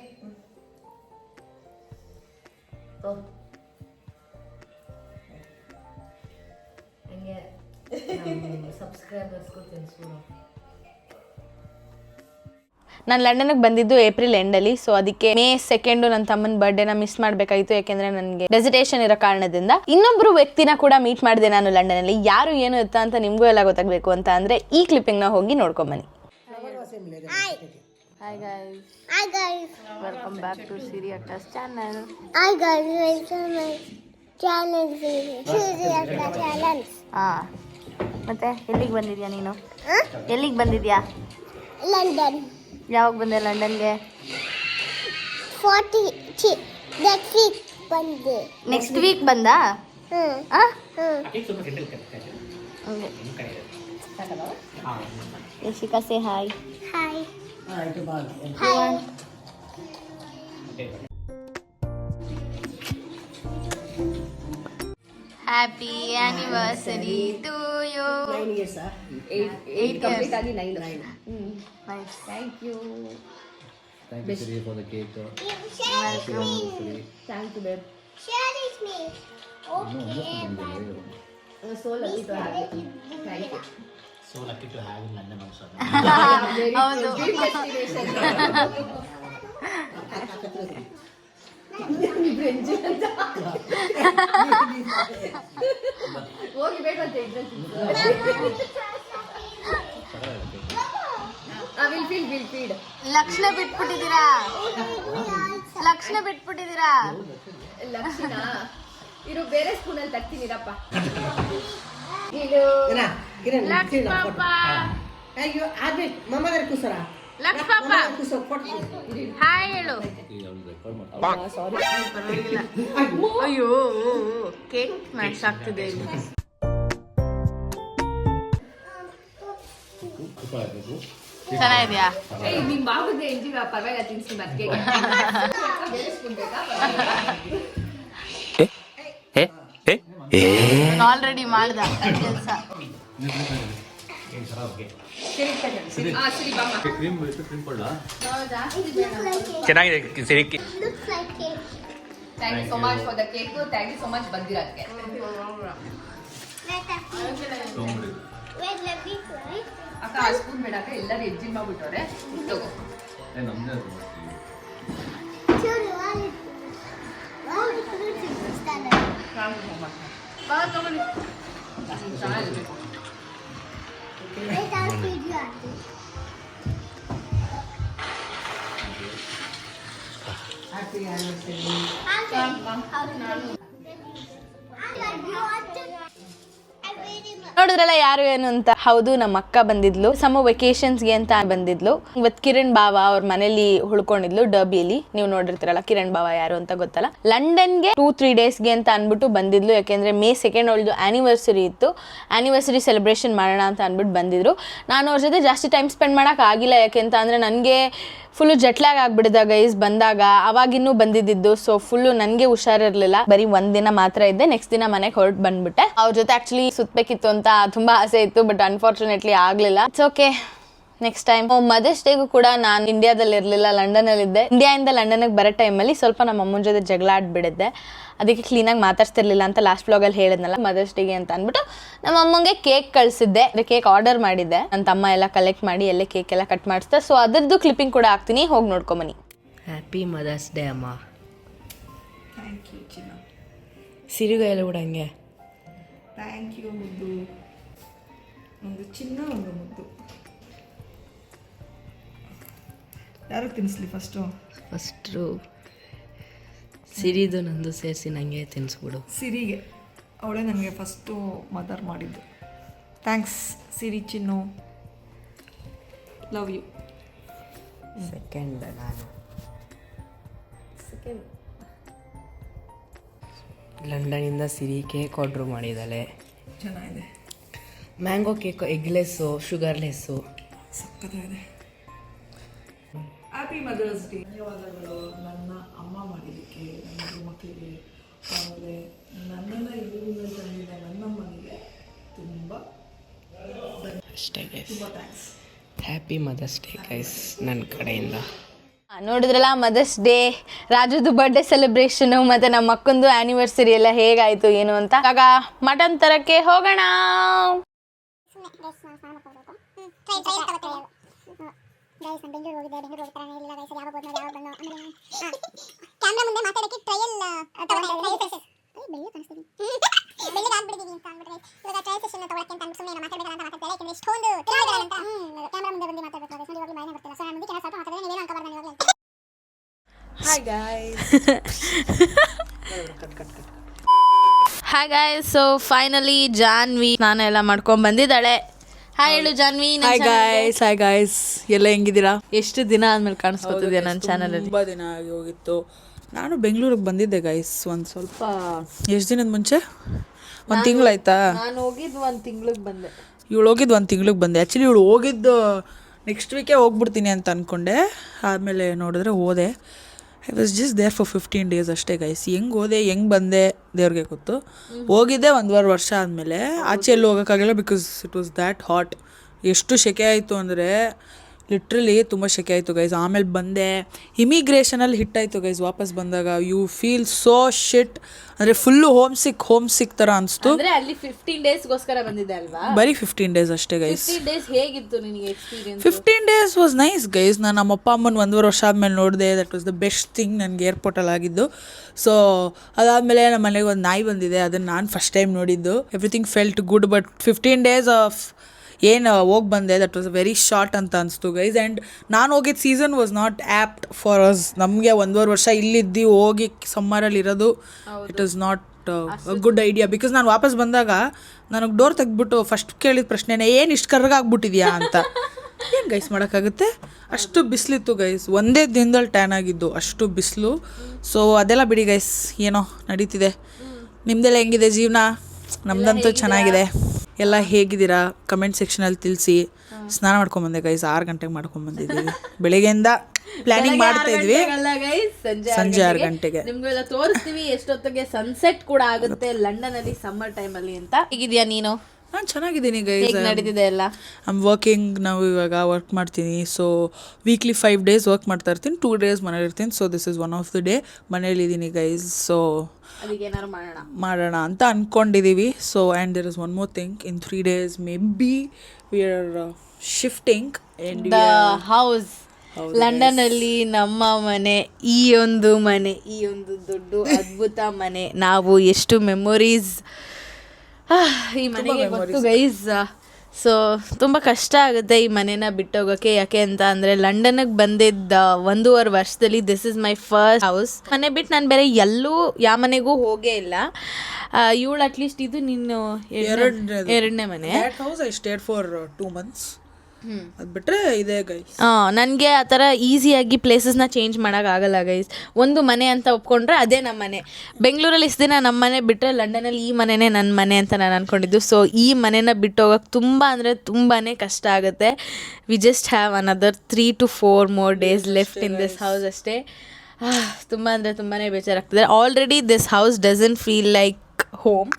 ಹಂಗೆ ಸಬ್ಸ್ಕ್ರೈಬರ್ಸ್ಗೂ ತಿನ್ಸ್ಬಿಡು. ನಾನು ಲಂಡನ್ಗೆ ಬಂದಿದ್ದು ಏಪ್ರಿಲ್ ಎಂಡಲ್ಲಿ. ಸೊ ಅದಕ್ಕೆ May 2 ನನ್ನ ತಮ್ಮನ ಬರ್ಡೇನ ಮಿಸ್ ಮಾಡಬೇಕಾಯಿತು. ಯಾಕೆಂದರೆ ನನಗೆ ಡೆಸಿಟೇಷನ್ ಇರೋ ಕಾರಣದಿಂದ. ಇನ್ನೊಬ್ಬರು ವ್ಯಕ್ತಿನ ಕೂಡ ಮೀಟ್ ಮಾಡಿದೆ ನಾನು ಲಂಡನಲ್ಲಿ. ಯಾರು ಏನು ಎತ್ತ ಅಂತ ನಿಮಗೂ ಎಲ್ಲ ಗೊತ್ತಾಗಬೇಕು ಅಂತ ಅಂದರೆ ಈ ಕ್ಲಿಪ್ಪಿಂಗ್ನ ಹೋಗಿ ನೋಡ್ಕೊಂಬನ್ನಿ. Hi guys. Hi guys. Welcome back to Siri Akka's channel. Hi guys, welcome to my channel. Siri Akka channel. ಮತ್ತೆ ಎಲ್ಲಿಗೆ ಬಂದಿದ್ಯಾ ನೀನು? ಎಲ್ಲಿಗೆ ಬಂದಿದ್ಯಾ? ಲಂಡನ್. ಯಾವಾಗ ಬಂದೆ ಲಂಡನ್ಗೆ? 40 ನೆಕ್ಸ್ಟ್ ವೀಕ್ ಬಂದೆ. ನೆಕ್ಸ್ಟ್ ವೀಕ್ ಬಂದಾ? ಆ? Yashika say hi. Hi. Happy anniversary to you. 9 years. 8 complete ಆಗಿ 9. Nice. Thank you. Thank you, Siri, for the cake. Share with me. Thank you, babe. Share with me. Okay. So lucky to have you. Thank you. So lucky to have in London also. ಹೌದು. Dream destination. ಹೋಗಿ ಬೇಕಂತ ಇದ್ರಲ್ಲಿ. Will feed. ಲಕ್ಷಣ ಬಿಟ್ಬಿಟ್ಟಿದ್ದೀರಾ? ಲಕ್ಷಣ ಬಿಟ್ಬಿಟ್ಟಿದ್ದೀರಾ? ಲಕ್ಷಣ ಇರು ಬೇರೆ ಸ್ಪೂನಲ್ಲಿ ತರ್ತೀನಿರಪ್ಪ. ಲಕ್ಷ ಪಾಪ. ಅಯ್ಯೋ ಆಗ್ಬೇಕು ಮಮ್ಮ garu kusara ಲಕ್ಷ ಪಾಪ ಹಾಯ್ ಹೇಳು. ಅಯ್ಯೋ ಕೇಕ್ ಮ್ಯಾಚ್ ಆಗ್ತಿದೆ ಇಲ್ಲಿ. ಚೆನ್ನಾಗಿದ್ಯಾ? ನಿಮ್ ಬಾಬುಗೆ ಎಂಜಿಗ ಪರವಾಗಿಲ್ಲ ತಿನ್ಸಿ ಮತ್ತೆ ಬೇರೆ ಸ್ಪೂನ್ ಬೇಕಾ? ಆಲ್ರೆಡಿ ಮಾಡ್ದ ಕೆಲಸ. ಸರಿ ಬಾಮ್ಮ. ಚೆನ್ನಾಗಿದೆ Siri. Looks like cake. Thank you so much for the cake. Thank you so much ಬಂದಿರೋದಕ್ಕೆ. Wait, let me try. ಅಕ್ಕ ಆ ಸ್ಪೂನ್ ಬೇಡ ಅಕ್ಕ, ಎಲ್ಲರೂ ಎಜ್ಜಿನ ಮಾಡ್ಬಿಟ್ಟವ್ರೆ. ತಗೋ. Churu, all the fruits is done. Wait, I'll feed you auntie. happy anniversary. ನೋಡಿದ್ರಲ್ಲ ಯಾರು ಏನು ಅಂತ. ಹೌದು, ನಮ್ಮ ಅಕ್ಕ ಬಂದಿದ್ಲು ಸಮ ವೆಕೇಶನ್ಸ್ಗೆ ಅಂತ ಬಂದಿದ್ಲು. ಇವತ್ತು ಕಿರಣ್ ಬಾವ ಅವ್ರ ಮನೇಲಿ ಉಳ್ಕೊಂಡಿದ್ಲು ಡರ್ಬಿಯಲ್ಲಿ. ನೀವು ನೋಡಿರ್ತೀರಲ್ಲ ಕಿರಣ್ ಬಾವ ಯಾರು ಅಂತ ಗೊತ್ತಲ್ಲ. ಲಂಡನ್ಗೆ 2-3 ಡೇಸ್ಗೆ ಅಂತ ಅನ್ಬಿಟ್ಟು ಬಂದಿದ್ಲು. ಯಾಕೆಂದ್ರೆ May 2 ಅವಳದು ಆನಿವರ್ಸರಿ ಇತ್ತು. ಆನಿವರ್ಸರಿ ಸೆಲೆಬ್ರೇಷನ್ ಮಾಡೋಣ ಅಂತ ಅಂದ್ಬಿಟ್ಟು ಬಂದಿದ್ರು. ನಾನು ಅವ್ರ ಜೊತೆ ಜಾಸ್ತಿ ಟೈಮ್ ಸ್ಪೆಂಡ್ ಮಾಡೋಕೆ ಆಗಿಲ್ಲ. ಯಾಕೆಂತ ಅಂದರೆ ನನಗೆ ಫುಲ್ಲು ಜೆಟ್ಲಾಗ್ ಆಗ್ಬಿಡಿದ ಗೈಸ್ ಬಂದಾಗ. ಅವಾಗಿನ್ನೂ ಬಂದಿದ್ದು. ಸೊ ಫುಲ್ಲು ನನಗೆ ಹುಷಾರಿರ್ಲಿಲ್ಲ. ಬರೀ ಒಂದಿನ ಮಾತ್ರ ಇದ್ದೆ. ನೆಕ್ಸ್ಟ್ ದಿನ ಮನೆಗೆ ಹೊರಟು ಬಂದ್ಬಿಟ್ಟೆ. ಅವ್ರ ಜೊತೆ ಆಕ್ಚುಲಿ ಸುತ್ತಬೇಕಿತ್ತು ಅಂತ ತುಂಬಾ ಆಸೆ ಇತ್ತು, ಬಟ್ ಅನ್ಫಾರ್ಚುನೇಟ್ಲಿ ಆಗ್ಲಿಲ್ಲ. It's okay, next time. Mother's ಡೇಗೂ ಕೂಡ ನಾನು ಇಂಡಿಯಾದಲ್ಲಿ ಇರಲಿಲ್ಲ, ಲಂಡನಲ್ಲಿದ್ದೆ. ಇಂಡಿಯಾದಿಂದ ಲಂಡನ್ಗೆ ಬರೋ ಟೈಮಲ್ಲಿ ಸ್ವಲ್ಪ ನಮ್ಮ ಅಮ್ಮನ ಜೊತೆ ಜಗಳ ಆಡ್ಬಿಡಿದ್ದೆ. ಅದಕ್ಕೆ ಕ್ಲೀನಾಗಿ ಮಾತಾಡ್ತಿರ್ಲಿಲ್ಲ ಅಂತ ಲಾಸ್ಟ್ ವ್ಲಾಗಲ್ಲಿ ಹೇಳಿದ್ನಲ್ಲ ಮದರ್ಸ್ ಡೇಗೆ ಅಂತ ಅಂದ್ಬಿಟ್ಟು ನಮ್ಮ ಅಮ್ಮಂಗೆ ಕೇಕ್ ಕಳಿಸಿದ್ದೆ. ಕೇಕ್ ಆರ್ಡರ್ ಮಾಡಿದ್ದೆ. ನನ್ನ ತಮ್ಮ ಎಲ್ಲ ಕಲೆಕ್ಟ್ ಮಾಡಿ ಎಲ್ಲೇ ಕೇಕ್ ಎಲ್ಲ ಕಟ್ ಮಾಡಿಸ್ದೆ. ಸೊ ಅದರದ್ದು ಕ್ಲಿಪ್ಪಿಂಗ್ ಕೂಡ ಹಾಕ್ತೀನಿ, ಹೋಗಿ ನೋಡ್ಕೊಂಬನ್ನಿ. ಹ್ಯಾಪಿ ಮದರ್ಸ್ ಡೇ ಅಮ್ಮ. ಥ್ಯಾಂಕ್ ಯು ಚಿನ್ನ. ಸಿರಿಗೂ ಎಲ್ಲ ಕೂಡ ಹಂಗೆ. ಥ್ಯಾಂಕ್ ಯು ಮುದ್ದು. ಒಂದು ಚಿನ್ನ, ಒಂದು ಮುದ್ದು. ಯಾರು ತಿನ್ನಿಸ್ಲಿ ಫಸ್ಟು? ಸಿರಿದು ನಂದು ಸೇರಿಸಿ ನನಗೆ ತಿನ್ನಿಸ್ಬಿಡು. ಸಿರಿಗೆ, ಅವಳೇ ನನಗೆ ಫಸ್ಟು ಮದರ್ ಮಾಡಿದ್ದು. Thanks Siri Chinnu, love you. Second ನಾನು ಲಂಡನಿಂದ ಸಿರಿ ಕೇಕ್ ಆರ್ಡ್ರ್ ಮಾಡಿದ್ದಾಳೆ. ಚೆನ್ನಾಗಿದೆ. Mango cake, eggless, sugarless. ಸಕ್ಕತ್ತಾಗಿದೆ. Happy mother's day. ಧನ್ಯವಾದಗಳು ನನ್ನ ಅಮ್ಮ ಮಾಡಿದ್ದಕ್ಕೆ, ನನ್ನ ಮಕ್ಕಳಿಗೆ, ಆಮೇಲೆ ನನ್ನನ್ನು ಇಲ್ಲಿಂದ ತಂದಿದ್ದ ನನ್ನಮ್ಮನಿಗೆ ತುಂಬ ಅಷ್ಟೇ ಗೈಸ್. ತುಂಬ thanks. Happy mother's day guys ನನ್ನ ಕಡೆಯಿಂದ. ನೋಡಿದ್ರಲ್ಲ ಮದರ್ಸ್ ಡೇ, ರಾಜುದು ಬರ್ಡೇ ಸೆಲೆಬ್ರೇಷನು ಮತ್ತು ನಮ್ಮ ಮಕ್ಕಂದು ಆ್ಯನಿವರ್ಸರಿ ಎಲ್ಲ ಹೇಗಾಯಿತು ಏನು ಅಂತ. ಆಗ ಮಟನ್ ತರಕ್ಕೆ ಹೋಗೋಣ. ಗೈಸ್ ನಾನು ಬೆಂಗಳೂರು ಹೋಗಿದ್ದೆ. ಬೆಂಗಳೂರು ಹೋಗ್ತಾನೆ ಇಲ್ಲ ಗೈಸ್, ಯಾವಾಗ ಬಂದು ಯಾವಾಗ ಬಂದು ಆಮೇಲೆ ಕ್ಯಾಮ್ರಾ ಮುಂದೆ ಮಾತಾಡೋಕ್ಕೆ ಟ್ರಯಲ್ ಬೆಳ್ಳಿ ಕಾಣಿಸ್ತೀನಿ ಬೆಳ್ಳಿಗೆ ಆಗ್ಬಿಟ್ಟಿದ್ದೀನಿ ಅಂತ ಅಂದ್ಬಿಟ್ರೆ ಇವಾಗ ಟ್ರಯಲ್ ಸೆಷನ್ ತಗೊಳಕ್ಕೆ ಅಂತ ಅಂದ್ಬಿಟ್ಟು ಸುಮ್ಮನೆ ಮಾತಾಡಬೇಕಲ್ಲ ಅಂತ ಮಾತಾಡ್ತಾರೆ. ಯಾಕೆಂದ್ರೆ ಇಷ್ಟೊಂದು ಅಂತ ಕ್ಯಾಮ್ರಾ ಮುಂದೆ ಬಂದು ಮಾತಾಡಬೇಕು. ನೋಡಿ ಇವಾಗ ಮೈನೆ ಬರ್ತಿಲ್ಲ. ಸೊ ನಾನು ಮುಂದೆ ಸ್ವಲ್ಪ ಮಾತಾಡಿದ್ರೆ ನೀವೇನು ಅನ್ಕೋಬಾರ್ದು ನಾನು ಇವಾಗ. Hi guys. Hi guys, so finally Janhvi ಸ್ನಾನ ಮಾಡ್ಕೊಂಡ್ ಬಂದಿದ್ದಾಳೆ. ಹಾಯ್ ಹೇಳು ಜಾನ್ವಿ. ಹಾಯ್ ಗಾಯ್ಸ್ ಎಲ್ಲ ಹೆಂಗಿದ್ದೀರಾ? ಎಷ್ಟು ದಿನ ಆದ್ಮೇಲೆ ಕಾಣಿಸ್ಕೊತಿದ್ಯಾ ನನ್ನ ಚಾನಲ್ ಅಲ್ಲಿ? ತುಂಬ ದಿನ ಆಗಿ ಹೋಗಿತ್ತು. ನಾನು ಬೆಂಗಳೂರಿಗೆ ಬಂದಿದ್ದೆ ಗೈಸ್ ಒಂದು ಸ್ವಲ್ಪ ಎಷ್ಟು ದಿನದ ಮುಂಚೆ, ಒಂದು ತಿಂಗಳಾಯ್ತಾ. ನಾನು ಹೋಗಿದ್ದು 1 ತಿಂಗಳಿಗೆ ಬಂದೆ. ಇವಳು ಹೋಗಿದ್ದು 1 ತಿಂಗಳಿಗೆ ಬಂದೆ. ಆ್ಯಕ್ಚುಲಿ ಇವಳು ಹೋಗಿದ್ದು ನೆಕ್ಸ್ಟ್ ವೀಕೇ ಹೋಗ್ಬಿಡ್ತೀನಿ ಅಂತ ಅಂದ್ಕೊಂಡೆ. ಆಮೇಲೆ ನೋಡಿದ್ರೆ ಹೋದೆ. I was just there for 15 days ಅಷ್ಟೇ ಗೈಸ್. ಹೆಂಗೆ ಹೋದೆ ಹೆಂಗೆ ಬಂದೆ ದೇವ್ರಿಗೆ ಗೊತ್ತು. ಹೋಗಿದ್ದೆ 1.5 ವರ್ಷ ಆದಮೇಲೆ. ಆಚೆ ಎಲ್ಲೂ ಹೋಗೋಕ್ಕಾಗಲ್ಲ because it was that hot. ಎಷ್ಟು ಸೆಕೆ ಆಯಿತು ಅಂದರೆ ಲಿಟ್ರಲಿ ತುಂಬ ಸೆಕೆ ಆಯಿತು ಗೈಸ್. ಆಮೇಲೆ ಬಂದೆ, ಇಮಿಗ್ರೇಷನಲ್ಲಿ ಹಿಟ್ಟಾಯಿತು ಗೈಸ್. ವಾಪಸ್ ಬಂದಾಗ ಯು ಫೀಲ್ ಸೋ ಶಿಟ್, ಅಂದರೆ ಫುಲ್ಲು ಹೋಮ್ ಸಿಕ್ ಥರ ಅನಿಸ್ತು. ಅಂದ್ರೆ ಅಲ್ಲಿ 15 ಡೇಸ್ಗೋಸ್ಕರ ಬಂದಿದ್ದೆ ಅಲ್ವಾ? ಬರೀ 15 days ಅಷ್ಟೇ ಗೈಸ್. 15 ಡೇಸ್ ಹೇಗಿತ್ತು ನಿನಗೆ experience? 15 days was nice guys. ನಾನು ನಮ್ಮ ಅಪ್ಪ ಅಮ್ಮನ 1.5 ವರ್ಷ ಆದಮೇಲೆ ನೋಡಿದೆ. That was the best thing ನನಗೆ ಏರ್ಪೋರ್ಟಲ್ಲಿ ಆಗಿದ್ದು. ಸೊ ಅದಾದಮೇಲೆ ನಮ್ಮ ಮನೆಗೆ ಒಂದು ನಾಯಿ ಬಂದಿದೆ, ಅದನ್ನು ನಾನು ಫಸ್ಟ್ ಟೈಮ್ ನೋಡಿದ್ದು. Everything felt good. But 15 days of ಏನು ಹೋಗಿ ಬಂದೆ, ದಟ್ ವಾಸ್ ವೆರಿ ಶಾರ್ಟ್ ಅಂತ ಅನಿಸ್ತು ಗೈಸ್. ಆ್ಯಂಡ್ ನಾನು ಹೋಗಿದ್ದ season was not apt for us. ನಮಗೆ 1.5 ವರ್ಷ ಇಲ್ಲಿದ್ದು ಹೋಗಿ ಸಮ್ಮರಲ್ಲಿ ಇರೋದು it is not good idea. Because ನಾನು ವಾಪಸ್ ಬಂದಾಗ ನನಗೆ ಡೋರ್ ತೆಗೆದ್ಬಿಟ್ಟು ಫಸ್ಟ್ ಕೇಳಿದ ಪ್ರಶ್ನೆನೇ, ಏನು ಇಷ್ಟು ಕರ್ಗಾಗ್ಬಿಟ್ಟಿದ್ಯಾ ಅಂತ. ಏನು ಗೈಸ್ ಮಾಡೋಕ್ಕಾಗುತ್ತೆ? ಅಷ್ಟು ಬಿಸಿಲಿತ್ತು ಗೈಸ್. ಒಂದೇ ದಿನದಲ್ಲಿ ಟ್ಯಾನ್ ಆಗಿದ್ದು, ಅಷ್ಟು ಬಿಸಿಲು. ಸೊ ಅದೆಲ್ಲ ಬಿಡಿ ಗೈಸ್, ಏನೋ ನಡೀತಿದೆ. ನಿಮ್ಮದೆಲ್ಲ ಹೆಂಗಿದೆ ಜೀವನ? ನಮ್ಮದಂತೂ ಚೆನ್ನಾಗಿದೆ. ಎಲ್ಲ ಹೇಗಿದ್ದೀರಾ ಕಮೆಂಟ್ ಸೆಕ್ಷನಲ್ಲಿ ತಿಳಿಸಿ. ಸ್ನಾನ ಮಾಡ್ಕೊಂಬಂದೆ ಗೈಸ್, 6 ಗಂಟೆಗೆ ಮಾಡ್ಕೊಂಬಂದಿದ್ದೀವಿ. ಬೆಳಿಗ್ಗೆಯಿಂದ ಪ್ಲಾನಿಂಗ್ ಮಾಡ್ತಾ ಇದ್ವಿ, ಸಂಜೆ 6 ಗಂಟೆಗೆ. ನಿಮ್ಗೆಲ್ಲ ತೋರಿಸ್ತೀವಿ ಎಷ್ಟೊತ್ತಿಗೆ ಸನ್ಸೆಟ್ ಕೂಡ ಆಗುತ್ತೆ ಲಂಡನ್ ಅಲ್ಲಿ ಸಮ್ಮರ್ ಟೈಮ್ ಅಲ್ಲಿ ಅಂತ. ಹೇಗಿದ್ಯಾ ನೀನು? ನಾನು ಚೆನ್ನಾಗಿದ್ದೀನಿ ಗೈಸ್. ಹೇಗೆ ನಡೀತಿದೆ ಎಲ್ಲ? I am working. ನಾವು ಇವಾಗ ವರ್ಕ್ ಮಾಡ್ತೀನಿ. ಸೊ ವೀಕ್ಲಿ 5 days ವರ್ಕ್ ಮಾಡ್ತಾ ಇರ್ತೀನಿ, 2 days ಮನೇಲಿ ಇರ್ತೀನಿ. So this is one of the day ಮನೇಲಿದ್ದೀನಿ ಗೈಸ್. ಸೊ ಅದಕ್ಕೆ ಏನಾದ್ರು ಮಾಡೋಣ ಅಂತ ಅಂದ್ಕೊಂಡಿದ್ದೀವಿ. So and there is one more thing, in 3 days maybe we are shifting the house. London ಅಲ್ಲಿ ನಮ್ಮ ಮನೆ, ಈ ಒಂದು ದೊಡ್ಡ ಅದ್ಭುತ ಮನೆ. ನಾವು ಎಷ್ಟು ಮೆಮೊರೀಸ್ ಈ ಮನೆಗೆ ಗೊತ್ತು ಗೈಸ್. ಸೊ ತುಂಬ ಕಷ್ಟ ಆಗುತ್ತೆ ಈ ಮನೇನ ಬಿಟ್ಟೋಗೋಕ್ಕೆ. ಯಾಕೆ ಅಂತ ಅಂದರೆ ಲಂಡನ್ಗೆ ಬಂದಿದ್ದ 1.5 ವರ್ಷದಲ್ಲಿ this is my first house. ಮನೆ ಬಿಟ್ಟು ನಾನು ಬೇರೆ ಎಲ್ಲೂ ಯಾವ ಮನೆಗೂ ಹೋಗೇ ಇಲ್ಲ. ಇವಳು ಅಟ್ಲೀಸ್ಟ್ ಇದು ನೀನು ಎರಡನೇ ಮನೆ. House I stayed for 2 months. ಅದು ಬಿಟ್ಟರೆ ಇದೆ ಗೈಸ್. ನನಗೆ ಆ ಥರ ಈಸಿಯಾಗಿ ಪ್ಲೇಸಸ್ನ ಚೇಂಜ್ ಮಾಡೋಕ್ಕಾಗಲ್ಲ ಗೈಸ್. ಒಂದು ಮನೆ ಅಂತ ಒಪ್ಕೊಂಡ್ರೆ ಅದೇ ನಮ್ಮ ಮನೆ. ಬೆಂಗಳೂರಲ್ಲಿ ಇಷ್ಟು ದಿನ ನಮ್ಮ ಮನೆ ಬಿಟ್ಟರೆ ಲಂಡನಲ್ಲಿ ಈ ಮನೆನೇ ನನ್ನ ಮನೆ ಅಂತ ನಾನು ಅಂದ್ಕೊಂಡಿದ್ದು. ಸೊ ಈ ಮನೆನ ಬಿಟ್ಟು ಹೋಗೋಕ್ಕೆ ತುಂಬ ಅಂದರೆ ತುಂಬಾ ಕಷ್ಟ ಆಗುತ್ತೆ. We just have another 3 to 4 more days left in this house ಅಷ್ಟೇ. ತುಂಬ ಅಂದರೆ ತುಂಬಾ ಬೇಜಾರಾಗ್ತದೆ. Already this house doesn't feel like home.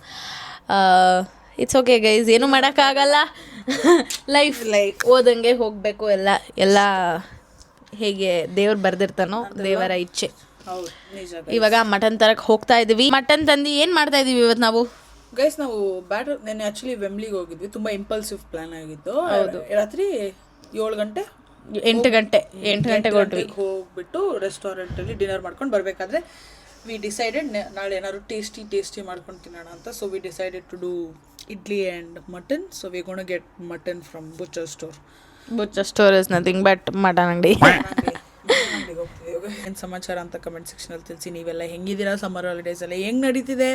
It's okay guys, ಏನೂ ಮಾಡೋಕ್ಕಾಗಲ್ಲ. ಲೈಫ್ ಓದಂಗೆ ಹೋಗಬೇಕು. ಎಲ್ಲ ಹೇಗೆ ದೇವ್ರು ಬರ್ದಿರ್ತಾನೋ, ದೇವರ ಇಚ್ಛೆ. ಇವಾಗ ಮಟನ್ ತರಕ್ಕೆ ಹೋಗ್ತಾ ಇದೀವಿ. ಮಟನ್ ತಂದು ಏನು ಮಾಡ್ತಾ ಇದೀವಿ ಇವತ್ತು ನಾವು ಗೈಸ್? ನಾವು ಬ್ಯಾಟರ್ ನೆನ್ನೆ ಆ್ಯಕ್ಚುಲಿ ವೆಮ್ಲಿಗೆ ಹೋಗಿದ್ವಿ. ತುಂಬ ಇಂಪಲ್ಸಿವ್ ಪ್ಲ್ಯಾನ್ ಆಗಿತ್ತು. ಹೌದು, ರಾತ್ರಿ 8 ಗಂಟೆಗೆ ಹೋಗ್ಬಿಟ್ಟು ರೆಸ್ಟೋರೆಂಟಲ್ಲಿ ಡಿನ್ನರ್ ಮಾಡ್ಕೊಂಡು ಬರಬೇಕಾದ್ರೆ ವಿ ಡಿಸೈಡೆಡ್ ನಾಳೆ ಏನಾದ್ರು ಟೇಸ್ಟಿ ಮಾಡ್ಕೊಂಡು ತಿನ್ನೋಣ ಅಂತ. So we decided to do idli and mutton. So we gonna get mutton from butcher store. Butcher store is nothing but mutton ಅಂಗಡಿ. ಏನು ಸಮಾಚಾರ ಅಂತ ಕಮೆಂಟ್ ಸೆಕ್ಷನಲ್ಲಿ ತಿಳಿಸಿ. ನೀವೆಲ್ಲ ಹೆಂಗಿದ್ದೀರಾ? ಸಮ್ಮರ್ ಹಾಲಿಡೇಸ್ ಎಲ್ಲ ಹೆಂಗೆ ನಡೀತಿದೆ?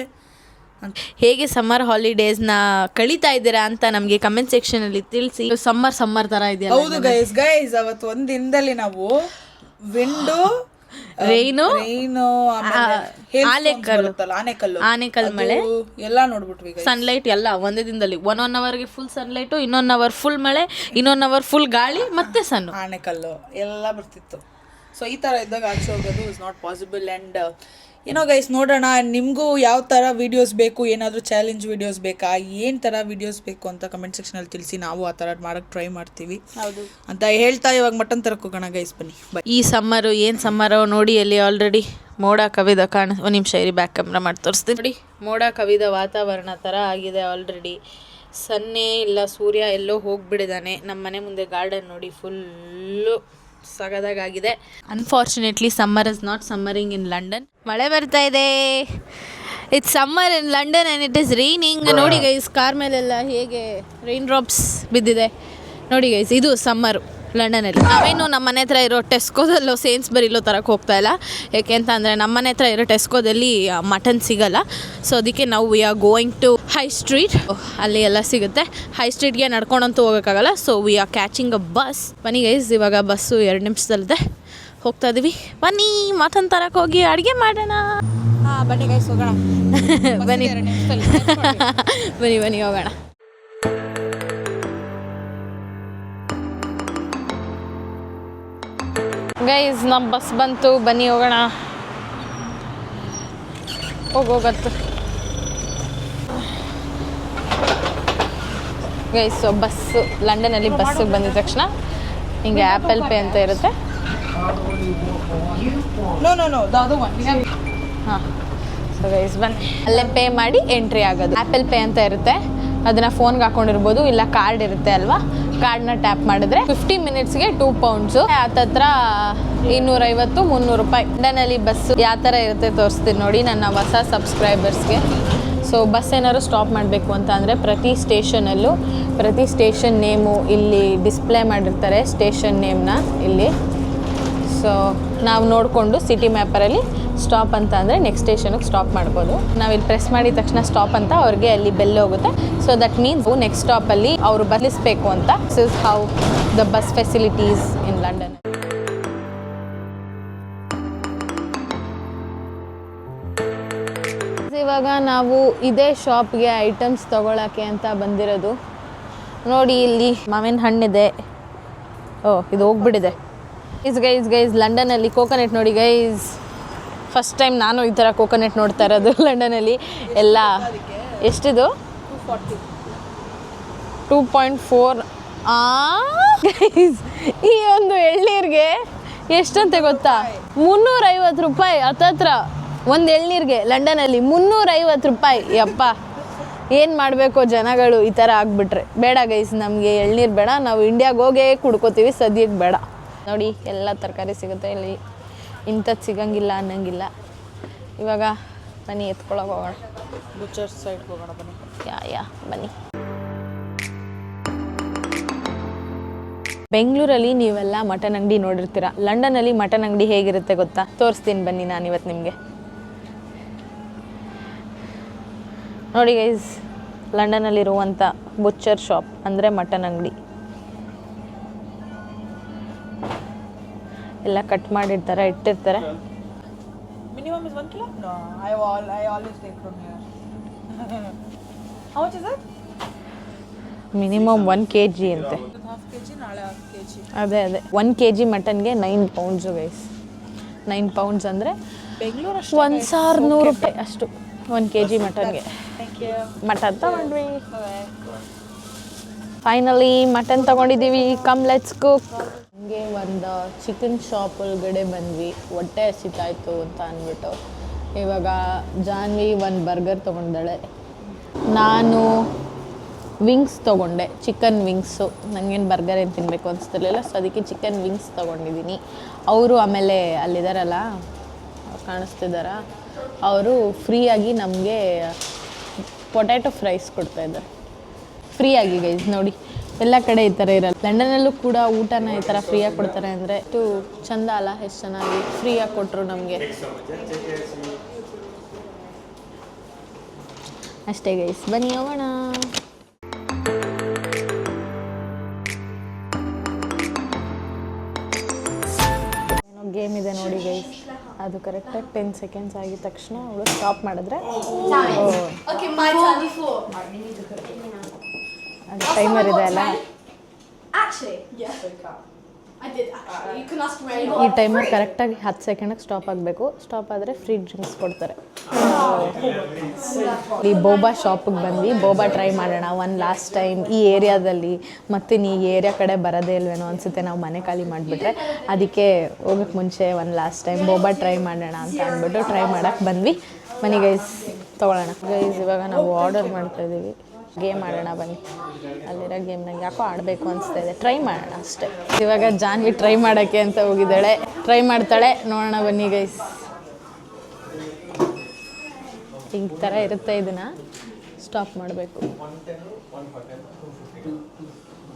ಹೇಗೆ ಸಮ್ಮರ್ ಹಾಲಿಡೇಸ್ನ ಕಳೀತಾ ಇದ್ದೀರಾ ಅಂತ ನಮಗೆ ಕಮೆಂಟ್ ಸೆಕ್ಷನಲ್ಲಿ ತಿಳಿಸಿ. ಸಮ್ಮರ್ ಥರ ಇದೆಯಲ್ಲ. ಹೌದು ಗೈಸ್ ಅವತ್ತು ಒಂದು ದಿನದಲ್ಲಿ ನಾವು ವಿಂಡೋ, ರೈನು, ಆನೆಕಲ್ ಮಳೆ ಎಲ್ಲ ನೋಡ್ಬಿಟ್ವಿ. ಸನ್ಲೈಟ್ ಎಲ್ಲ ಒಂದೇ ದಿನದಲ್ಲಿ 1 hourಗೆ ಫುಲ್ ಸನ್ಲೈಟು, 1 hour ಫುಲ್ ಮಳೆ, 1 hour ಫುಲ್ ಗಾಳಿ, ಮತ್ತೆ ಸಣ್ಣ ಆನೆಕಲ್ಲು ಎಲ್ಲ ಬರ್ತಿತ್ತು. ಸೊ ಈ ಥರ ಇದ್ದಾಗ ಆಚೆ ಹೋಗೋದು ಇಸ್ ನಾಟ್ ಪಾಸಿಬಲ್. ಆ್ಯಂಡ್ ಏನೋ ಗೈಸ್ ನೋಡೋಣ, ನಿಮಗೂ ಯಾವ ಥರ ವೀಡಿಯೋಸ್ ಬೇಕು, ಏನಾದರೂ ಚಾಲೆಂಜ್ ವೀಡಿಯೋಸ್ ಬೇಕಾ, ಏನು ಥರ ವೀಡಿಯೋಸ್ ಬೇಕು ಅಂತ ಕಮೆಂಟ್ ಸೆಕ್ಷನಲ್ಲಿ ತಿಳಿಸಿ. ನಾವು ಆ ಥರ ಮಾಡೋಕ್ಕೆ ಟ್ರೈ ಮಾಡ್ತೀವಿ. ಹೌದು ಅಂತ ಹೇಳ್ತಾ ಇವಾಗ ಮಟನ್ ತರಕ್ಕೆ ಹೋಗೋಣ ಗೈಸ್, ಬನ್ನಿ. ಈ ಸಮ್ಮರು ಏನು ಸಮ್ಮರು ನೋಡಿ, ಅಲ್ಲಿ ಆಲ್ರೆಡಿ ಮೋಡ ಕವಿದ ಒಂದು ನಿಮಿಷ ಇರಿ, ಬ್ಯಾಕ್ ಕ್ಯಾಮ್ರಾ ಮಾಡಿ ತೋರಿಸ್ತೀನಿ ನೋಡಿ. ಮೋಡ ಕವಿದ ವಾತಾವರಣ ಥರ ಆಗಿದೆ ಆಲ್ರೆಡಿ. ಸನ್ನೆ ಇಲ್ಲ, ಸೂರ್ಯ ಎಲ್ಲೋ ಹೋಗಿಬಿಡಿದಾನೆ. ನಮ್ಮ ಮನೆ ಮುಂದೆ ಗಾರ್ಡನ್ ನೋಡಿ ಫುಲ್ಲು ಸಗದಾಗಿದೆ. Unfortunately summer is not summering in London. ಮಳೆ ಬರ್ತಾ ಇದೆ. It's summer in London and it is raining. ನೋಡಿ ಗೈಸ್, ಕಾರ್ ಮೇಲೆಲ್ಲ ಹೇಗೆ ರೈನ್ ಡ್ರಾಪ್ಸ್ ಬಿದ್ದಿದೆ ನೋಡಿ ಗೈಸ್. ಇದು ಸಮ್ಮರು. ಲಂಡನಲ್ಲಿ. ನಾವೇನು ನಮ್ಮ ಮನೆ ಹತ್ರ ಇರೋ ಟೆಸ್ಕೋದಲ್ಲೋ ಸೇನ್ಸ್ಬರಿಲೋ ತರಕ್ಕೆ ಹೋಗ್ತಾ ಇಲ್ಲ. ಯಾಕೆ ಅಂತ ಅಂದರೆ ನಮ್ಮ ಮನೆ ಹತ್ರ ಇರೋ ಟೆಸ್ಕೋದಲ್ಲಿ ಮಟನ್ ಸಿಗಲ್ಲ. ಸೊ ಅದಕ್ಕೆ ನಾವು we are going to high street. ಅಲ್ಲಿ ಎಲ್ಲ ಸಿಗುತ್ತೆ. ಹೈ ಸ್ಟ್ರೀಟ್ಗೆ ನಡ್ಕೊಂಡಂತೂ ಹೋಗೋಕ್ಕಾಗಲ್ಲ. So we are catching a bus. ಬನ್ನಿ ಗೈಸ್, ಇವಾಗ ಬಸ್ಸು 2 ನಿಮಿಷದಲ್ಲಿದೆ. ಹೋಗ್ತಾ ಇದೀವಿ. ಬನ್ನಿ ಮಟನ್ ತರಕ್ಕೆ ಹೋಗಿ ಅಡುಗೆ ಮಾಡೋಣ. ಬನ್ನಿ ಗೈಸ್ ಹೋಗೋಣ. ಬನ್ನಿ ಬನ್ನಿ ಬನ್ನಿ ಹೋಗೋಣ. ಗೈಸ್ ನಮ್ಮ ಬಸ್ ಬಂತು, ಬನ್ನಿ ಹೋಗೋಣ. ಹೋಗತ್ತು ಗೈಸ್. ಬಸ್ಸು ಲಂಡನಲ್ಲಿ ಬಸ್ಸಿಗೆ ಬಂದಿದ ತಕ್ಷಣ ಹಿಂಗೆ ಆ್ಯಪಲ್ ಪೇ ಅಂತ ಇರುತ್ತೆ. ಹಾಂ, ಸೊ ಗೈಸ್ ಬನ್ನಿ, ಅಲ್ಲೇ ಪೇ ಮಾಡಿ ಎಂಟ್ರಿ ಆಗೋದು. ಆ್ಯಪಲ್ ಪೇ ಅಂತ ಇರುತ್ತೆ, ಅದನ್ನು ಫೋನ್ಗೆ ಹಾಕೊಂಡಿರ್ಬೋದು, ಇಲ್ಲ ಕಾರ್ಡ್ ಇರುತ್ತೆ ಅಲ್ವಾ, ಕಾರ್ಡ್ನ ಟ್ಯಾಪ್ ಮಾಡಿದ್ರೆ 50 ಮಿನಿಟ್ಸ್ಗೆ 2 ಪೌಂಡ್ಸು. ಹತ್ತತ್ರ 250-300 ರೂಪಾಯಿ. ಲಂಡನಲ್ಲಿ ಬಸ್ಸು ಯಾವ ಥರ ಇರುತ್ತೆ ತೋರಿಸ್ತೀನಿ ನೋಡಿ ನನ್ನ ಹೊಸ ಸಬ್ಸ್ಕ್ರೈಬರ್ಸ್ಗೆ. ಸೊ ಬಸ್ ಏನಾದ್ರು ಸ್ಟಾಪ್ ಮಾಡಬೇಕು ಅಂತ ಅಂದರೆ ಪ್ರತಿ ಸ್ಟೇಷನಲ್ಲೂ ಪ್ರತಿ ಸ್ಟೇಷನ್ ನೇಮು ಇಲ್ಲಿ ಡಿಸ್ಪ್ಲೇ ಮಾಡಿರ್ತಾರೆ, ಸ್ಟೇಷನ್ ನೇಮ್ನ ಇಲ್ಲಿ. ಸೊ ನಾವು ನೋಡಿಕೊಂಡು ಸಿಟಿ ಮ್ಯಾಪರಲ್ಲಿ ಸ್ಟಾಪ್ ಅಂತ ಅಂದರೆ ನೆಕ್ಸ್ಟ್ ಸ್ಟೇಷನಿಗೆ ಸ್ಟಾಪ್ ಮಾಡ್ಬೋದು. ನಾವಿಲ್ಲಿ ಪ್ರೆಸ್ ಮಾಡಿದ ತಕ್ಷಣ ಸ್ಟಾಪ್ ಅಂತ ಅವ್ರಿಗೆ ಅಲ್ಲಿ ಬೆಲ್ ಹೋಗುತ್ತೆ. ಸೊ ದಟ್ ಮೀನ್ಸ್ ನೆಕ್ಸ್ಟ್ ಸ್ಟಾಪಲ್ಲಿ ಅವರು ಬದಲಿಸಬೇಕು ಅಂತ. This is how the bus facilities in London. ಇವಾಗ ನಾವು ಇದೇ ಶಾಪ್ಗೆ ಐಟಮ್ಸ್ ತೊಗೊಳಕ್ಕೆ ಅಂತ ಬಂದಿರೋದು. ನೋಡಿ ಇಲ್ಲಿ ಮಾವಿನ ಹಣ್ಣಿದೆ. ಇದು ಹೋಗ್ಬಿಟ್ಟಿದೆ. ಗೈಸ್ ಲಂಡನಲ್ಲಿ ಕೋಕೋನಟ್ ನೋಡಿ ಗೈಸ್, ಫಸ್ಟ್ ಟೈಮ್ ನಾನು ಈ ಥರ ಕೋಕೋನಟ್ ನೋಡ್ತಾ ಇರೋದು ಲಂಡನಲ್ಲಿ. ಎಲ್ಲ ಎಷ್ಟಿದು? 2.4. ಗೈಸ್ ಈ ಒಂದು ಎಳ್ನೀರಿಗೆ ಎಷ್ಟಂತೆ ಗೊತ್ತಾ? 350 ರೂಪಾಯಿ. ಹತ್ತತ್ರ ಒಂದು ಎಳ್ನೀರಿಗೆ ಲಂಡನಲ್ಲಿ 350 ರೂಪಾಯಿ. ಯಪ್ಪ, ಏನು ಮಾಡಬೇಕು ಜನಗಳು ಈ ಥರ ಆಗಿಬಿಟ್ರೆ. ಬೇಡ ಗೈಸ್, ನಮಗೆ ಎಳ್ನೀರು ಬೇಡ, ನಾವು ಇಂಡಿಯಾಗೆ ಹೋಗೇ ಕುಡ್ಕೋತೀವಿ, ಸದ್ಯಕ್ಕೆ ಬೇಡ. ನೋಡಿ ಎಲ್ಲ ತರಕಾರಿ ಸಿಗುತ್ತೆ ಇಲ್ಲಿ, ಇಂಥದ್ದು ಸಿಗಂಗಿಲ್ಲ ಅನ್ನಂಗಿಲ್ಲ. ಇವಾಗ ಬನ್ನಿ ಎತ್ಕೊಳಕ್ಕೆ ಹೋಗೋಣ. ಬುಚರ್ ಸೈಡ್ಗೆ ಹೋಗೋಣ ಬನ್ನಿ. ಯಾ ಬನ್ನಿ. ಬೆಂಗಳೂರಲ್ಲಿ ನೀವೆಲ್ಲ ಮಟನ್ ಅಂಗಡಿ ನೋಡಿರ್ತೀರ. ಲಂಡನಲ್ಲಿ ಮಟನ್ ಅಂಗಡಿ ಹೇಗಿರುತ್ತೆ ಗೊತ್ತಾ? ತೋರಿಸ್ತೀನಿ ಬನ್ನಿ ನಾನು ಇವತ್ತು ನಿಮಗೆ. ನೋಡಿ ಗೈಸ್, ಲಂಡನಲ್ಲಿರುವಂಥ ಬುಚ್ಚರ್ ಶಾಪ್ ಅಂದರೆ ಮಟನ್ ಅಂಗಡಿ. ಎಲ್ಲ ಕಟ್ ಮಾಡಿರ್ತಾರೆ, ಇಟ್ಟಿರ್ತಾರೆ. Minimum is 1 kilo? No, I always take from here. How much is it? Minimum 1 kg ಅಂತೆ. half kg, ನಾಳೆ half kg. ಅದೇ 1 kg ಮಟನ್ಗೆ 9 ಪೌಂಡ್ಸು ಗೈಸ್. 9 ಪೌಂಡ್ಸ್ ಅಂದರೆ ಬೆಂಗಳೂರು 1100 ರೂಪಾಯಿ ಅಷ್ಟು 1 kg ಮಟನ್ಗೆ. ಮಟನ್ ತಗೊಂಡ್ವಿ. ಫೈನಲಿ ಮಟನ್ ತಗೊಂಡಿದ್ದೀವಿ. Come let's cook. ಹಂಗೆ ಒಂದು ಚಿಕನ್ ಶಾಪ್ ಒಳಗಡೆ ಬಂದ್ವಿ. ಹೊಟ್ಟೆ ಹಸಿತಾಯಿತು ಅಂತ ಅಂದ್ಬಿಟ್ಟು ಇವಾಗ ಜಾನ್ವಿ ಒಂದು ಬರ್ಗರ್ ತೊಗೊಂಡಾಳೆ. ನಾನು ವಿಂಗ್ಸ್ ತೊಗೊಂಡೆ, ಚಿಕನ್ ವಿಂಗ್ಸು. ನನಗೇನು ಬರ್ಗರ್ ಏನು ತಿನ್ನಬೇಕು ಅನಿಸ್ತಿರ್ಲಿಲ್ಲ, ಸೊ ಅದಕ್ಕೆ ಚಿಕನ್ ವಿಂಗ್ಸ್ ತೊಗೊಂಡಿದ್ದೀನಿ. ಅವರು ಆಮೇಲೆ ಅಲ್ಲಿದ್ದಾರಲ್ಲ, ಕಾಣಿಸ್ತಿದ್ದಾರ, ಅವರು ಫ್ರೀಯಾಗಿ ನಮಗೆ ಪೊಟ್ಯಾಟೊ ಫ್ರೈಸ್ ಕೊಡ್ತಾಯಿದ್ದಾರೆ ಫ್ರೀಯಾಗಿ ಗೈಸ್. ನೋಡಿ ಎಲ್ಲ ಕಡೆ ಈ ಥರ ಇರಲ್ಲ. ಲಂಡನಲ್ಲೂ ಕೂಡ ಊಟನ ಈ ಥರ ಫ್ರೀಯಾಗಿ ಕೊಡ್ತಾರೆ ಅಂದರೆ ಎಷ್ಟು ಚಂದ ಅಲ್ಲ, ಎಷ್ಟು ಚೆನ್ನಾಗಿ ಫ್ರೀಯಾಗಿ ಕೊಟ್ಟರು ನಮಗೆ. ಅಷ್ಟೇ ಗೈಸ್, ಬನ್ನಿ ಹೋಗೋಣ. ಏನೋ ಗೇಮ್ ಇದೆ ನೋಡಿ ಗೈಸ್, ಅದು ಕರೆಕ್ಟಾಗಿ 10 ಸೆಕೆಂಡ್ಸ್ ಆಗಿದ ತಕ್ಷಣ ಅವಳು ಸ್ಟಾಪ್ ಮಾಡಿದ್ರೆ ಟೈಮರ್ ಇದೆ ಅಲ್ಲ, ಈ ಟೈಮರ್ ಕರೆಕ್ಟಾಗಿ 10 ಸೆಕೆಂಡಿಗೆ ಸ್ಟಾಪ್ ಆಗಬೇಕು. ಸ್ಟಾಪ್ ಆದರೆ ಫ್ರೀ ಡ್ರಿಂಕ್ಸ್ ಕೊಡ್ತಾರೆ. ಈ ಬೋಬಾ ಶಾಪಿಗೆ ಬಂದ್ವಿ, ಬೋಬಾ ಟ್ರೈ ಮಾಡೋಣ ಒನ್ ಲಾಸ್ಟ್ ಟೈಮ್ ಈ ಏರಿಯಾದಲ್ಲಿ. ಮತ್ತು ಈ ಏರಿಯಾ ಕಡೆ ಬರೋದೇ ಇಲ್ವೇನೋ ಅನಿಸುತ್ತೆ, ನಾವು ಮನೆ ಖಾಲಿ ಮಾಡಿಬಿಟ್ರೆ. ಅದಕ್ಕೆ ಹೋಗೋಕ್ಕೆ ಮುಂಚೆ ಒನ್ ಲಾಸ್ಟ್ ಟೈಮ್ ಬೋಬಾ ಟ್ರೈ ಮಾಡೋಣ ಅಂತ ಅಂದ್ಬಿಟ್ಟು ಟ್ರೈ ಮಾಡೋಕ್ಕೆ ಬಂದ್ವಿ. ಬನ್ನಿ ಗೈಸ್ ತೊಗೊಳ್ಳೋಣ. ಗೈಸ್ ಇವಾಗ ನಾವು ಆರ್ಡರ್ ಮಾಡ್ತಾಯಿದ್ದೀವಿ. ಗೇಮ್ ಆಡೋಣ ಬನ್ನಿ. ಅಲ್ಲಿರೋ ಗೇಮ್ ನಂಗೆ ಯಾಕೋ ಆಡಬೇಕು ಅನಿಸ್ತಾ ಇದೆ, ಟ್ರೈ ಮಾಡೋಣ ಅಷ್ಟೇ. ಇವಾಗ ಜಾನ್ವಿ ಟ್ರೈ ಮಾಡೋಕ್ಕೆ ಅಂತ ಹೋಗಿದ್ದಾಳೆ, ಟ್ರೈ ಮಾಡ್ತಾಳೆ, ನೋಡೋಣ ಬನ್ನಿ ಗೈಸ್. ಈ ಥರ ಇರುತ್ತೆ, ಇದನ್ನು ಸ್ಟಾಪ್ ಮಾಡಬೇಕು.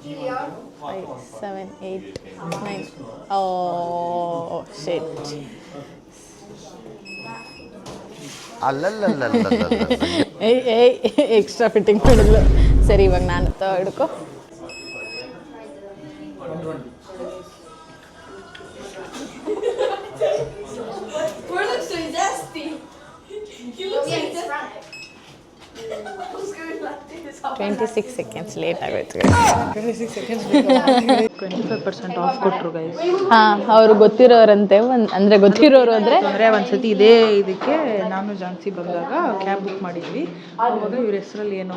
5, 7, 8, 9. Oh, shit. ಏಯ್ ಎಕ್ಸ್ಟ್ರಾ ಫಿಟ್ಟಿಂಗ್ ಮಾಡಿದ್ಲು. ಸರಿ ಇವಾಗ ನಾನು ಹಿಡ್ಕೊ. ಟ್ವೆಂಟಿ 26 ಸೆಕೆಂಡ್ಸ್ ಲೇಟ್ ಆಗೋಯ್ತು. 25% ಆಫ್ ಕೊಟ್ಟರು ಗೈಸ್. ಹಾಂ, ಅವರು ಗೊತ್ತಿರೋರಂತೆ. ಅಂದರೆ ಗೊತ್ತಿರೋರು ಅಂದರೆ ಒಂದ್ಸತಿ ಇದೇ ಇದಕ್ಕೆ ನಾನು ಜಾನ್ಸಿ ಬಂದಾಗ ಕ್ಯಾಬ್ ಬುಕ್ ಮಾಡಿದ್ವಿ. ಅವಾಗ ಇವ್ರ ಹೆಸರಲ್ಲಿ ಏನೋ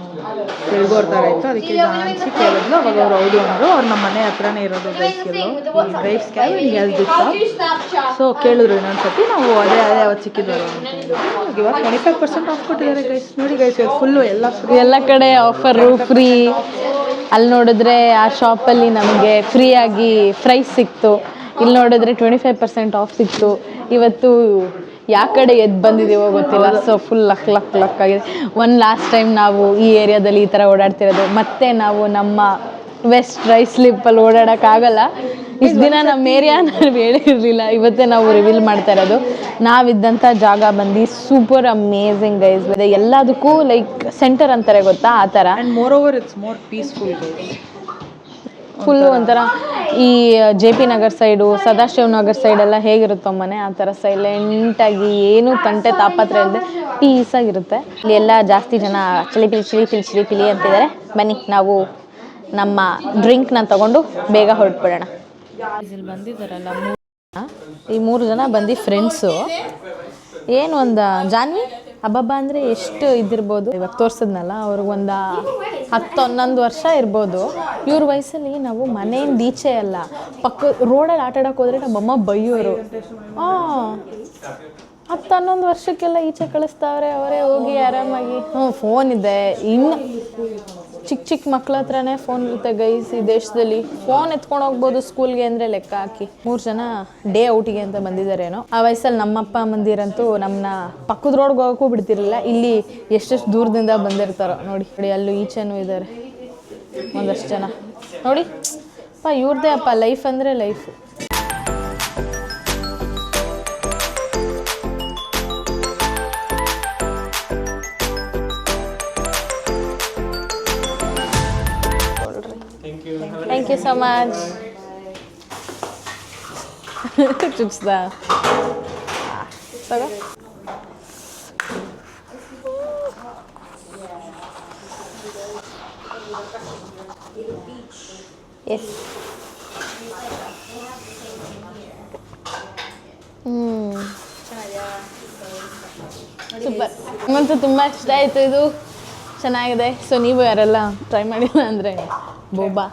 ತಿಳ್ಗೋರ್ ಥರ ಇತ್ತು. ಅದಕ್ಕೆ ಜಾನ್ಸಿ ಕೇಳಿದ್ಲು. ಅವಾಗ ಅವ್ರು ಹೌದು ಅಂದರು. ಅವ್ರು ನಮ್ಮ ಮನೆ ಹತ್ರನೇ ಇರೋದು ಗೈಸ್ಗೆಲ್ಲೋ ಈ ಡ್ರೈವ್ಸ್ ಕ್ಯಾಬ್ ಸೊ ಕೇಳಿದ್ರು ಇನ್ನೊಂದ್ಸತಿ. ನಾವು ಅದೇ ಅವತ್ತು ಸಿಕ್ಕಿದ್ರು. ಇವಾಗ 25% ಆಫ್ ಕೊಟ್ಟಿದ್ದಾರೆ ಗೈಸ್. ನೋಡಿ ಗೈಸ್, ಇವತ್ತು ಫುಲ್ಲು ಎಲ್ಲ ಕಡೆ ಆಫರು ಫ್ರೀ. ಅಲ್ಲಿ ನೋಡಿದ್ರೆ ಆ ಶಾಪಲ್ಲಿ ನಮಗೆ ಫ್ರೀಯಾಗಿ ಫ್ರೈಸ್ ಸಿಕ್ತು. ಇಲ್ಲಿ ನೋಡಿದ್ರೆ 25% ಆಫ್ ಸಿಕ್ತು. ಇವತ್ತು ಯಾವ ಕಡೆ ಎದ್ದು ಬಂದಿದ್ದೀವೋ ಗೊತ್ತಿಲ್ಲ. ಸೊ ಫುಲ್ ಲಕ್ ಆಗಿದೆ. ಲಾಸ್ಟ್ ಟೈಮ್ ನಾವು ಈ ಏರಿಯಾದಲ್ಲಿ ಈ ಥರ ಓಡಾಡ್ತಿರೋದು. ಮತ್ತೆ ನಾವು ನಮ್ಮ ವೆಸ್ಟ್ ರೈಸ್ ಸ್ಲಿಪ್ಪಲ್ಲಿ ಓಡಾಡೋಕ್ಕಾಗಲ್ಲ. ಇಷ್ಟು ದಿನ ನಮ್ಮ ಏರಿಯಾ ನಾವು ಹೇಳಿರಲಿಲ್ಲ. ಇವತ್ತೇ ನಾವು ರಿವೀಲ್ ಮಾಡ್ತಾ ಇರೋದು. ನಾವಿದ್ದಂಥ ಜಾಗ ಬಂದು ಸೂಪರ್ ಅಮೇಝಿಂಗ್ ಗೈಸ್. ಎಲ್ಲದಕ್ಕೂ ಲೈಕ್ ಸೆಂಟರ್ ಅಂತಾರೆ ಗೊತ್ತಾ, ಆ ಥರ. And more over it's more peaceful guys. Full ಒಂಥರ ಈ JP ನಗರ್ ಸೈಡು, ಸದಾಶಿವ ನಗರ್ ಸೈಡೆಲ್ಲ ಹೇಗಿರುತ್ತೋ ಮನೆ, ಆ ಥರ ಸೈಲೆಂಟಾಗಿ ಏನು ತಂಟೆ ತಾಪತ್ರ ಇಲ್ಲದೆ ಪೀಸಾಗಿರುತ್ತೆ. ಇಲ್ಲಿ ಎಲ್ಲ ಜಾಸ್ತಿ ಜನ ಚಿಲಿಪಿಲಿ ಅಂತಿದ್ದಾರೆ. ಬನ್ನಿ ನಾವು ನಮ್ಮ ಡ್ರಿಂಕ್ನ ತಗೊಂಡು ಬೇಗ ಹೊರಟ್ಬಿಡೋಣ. ಇಲ್ಲಿ ಬಂದಿದ್ದಾರಲ್ಲ ಈ 3 ಜನ ಬಂದು ಫ್ರೆಂಡ್ಸು. ಏನು ಒಂದು ಜಾನ್ವಿ ಹಬ್ಬಬ್ಬ ಅಂದರೆ ಎಷ್ಟು ಇದಿರ್ಬೋದು. ಇವಾಗ ತೋರಿಸಿದ್ನಲ್ಲ ಅವ್ರಿಗೊಂದು 10-11 ವರ್ಷ ಇರ್ಬೋದು. ಇವ್ರ ವಯಸ್ಸಲ್ಲಿ ನಾವು ಮನೆಯಿಂದ ಈಚೆ ಅಲ್ಲ, ಪಕ್ಕ ರೋಡಲ್ಲಿ ಆಟಾಡೋಕೆ ಹೋದರೆ ನಮ್ಮಮ್ಮ ಬೈಯೋರು. 10-11 ವರ್ಷಕ್ಕೆಲ್ಲ ಈಚೆ ಕಳಿಸ್ತಾವ್ರೆ. ಅವರೇ ಹೋಗಿ ಆರಾಮಾಗಿ ಫೋನ್ ಇದೆ. ಇನ್ನು ಚಿಕ್ಕ ಮಕ್ಳ ಹತ್ರನೇ ಫೋನ್ ಇರುತ್ತೆ ಗೈಸ್. ಈ ದೇಶದಲ್ಲಿ ಫೋನ್ ಎತ್ಕೊಂಡು ಹೋಗ್ಬೋದು ಸ್ಕೂಲ್ಗೆ ಅಂದರೆ ಲೆಕ್ಕ ಹಾಕಿ. 3 ಜನ ಡೇ ಔಟಿಗೆ ಅಂತ ಬಂದಿದ್ದಾರೇನೋ. ಆ ವಯಸ್ಸಲ್ಲಿ ನಮ್ಮಪ್ಪ ಮಂದಿರಂತೂ ನಮ್ಮನ್ನ ಪಕ್ಕದ ರೋಡ್ಗೆ ಹೋಗೋಕ್ಕೂ ಬಿಡ್ತಿರ್ಲಿಲ್ಲ. ಇಲ್ಲಿ ಎಷ್ಟೆಷ್ಟು ದೂರದಿಂದ ಬಂದಿರ್ತಾರೋ ನೋಡಿ. ಅಲ್ಲೂ ಈಚೆನೂ ಇದ್ದಾರೆ ಒಂದಷ್ಟು ಜನ. ನೋಡಿ ಇವ್ರದ್ದೇ ಅಪ್ಪ ಲೈಫ್ ಅಂದರೆ life. Thank you so much. ಚುಚ್ಚಿದ ತಗೋ. Yes super. ನಂಗಂತೂ ತುಂಬ ಇಷ್ಟ ಆಯಿತು. ಇದು ಚೆನ್ನಾಗಿದೆ. ಸೊ ನೀವು ಯಾರೆಲ್ಲ ಟ್ರೈ ಮಾಡಿಲ್ಲ ಅಂದರೆ ಬೋಬಾ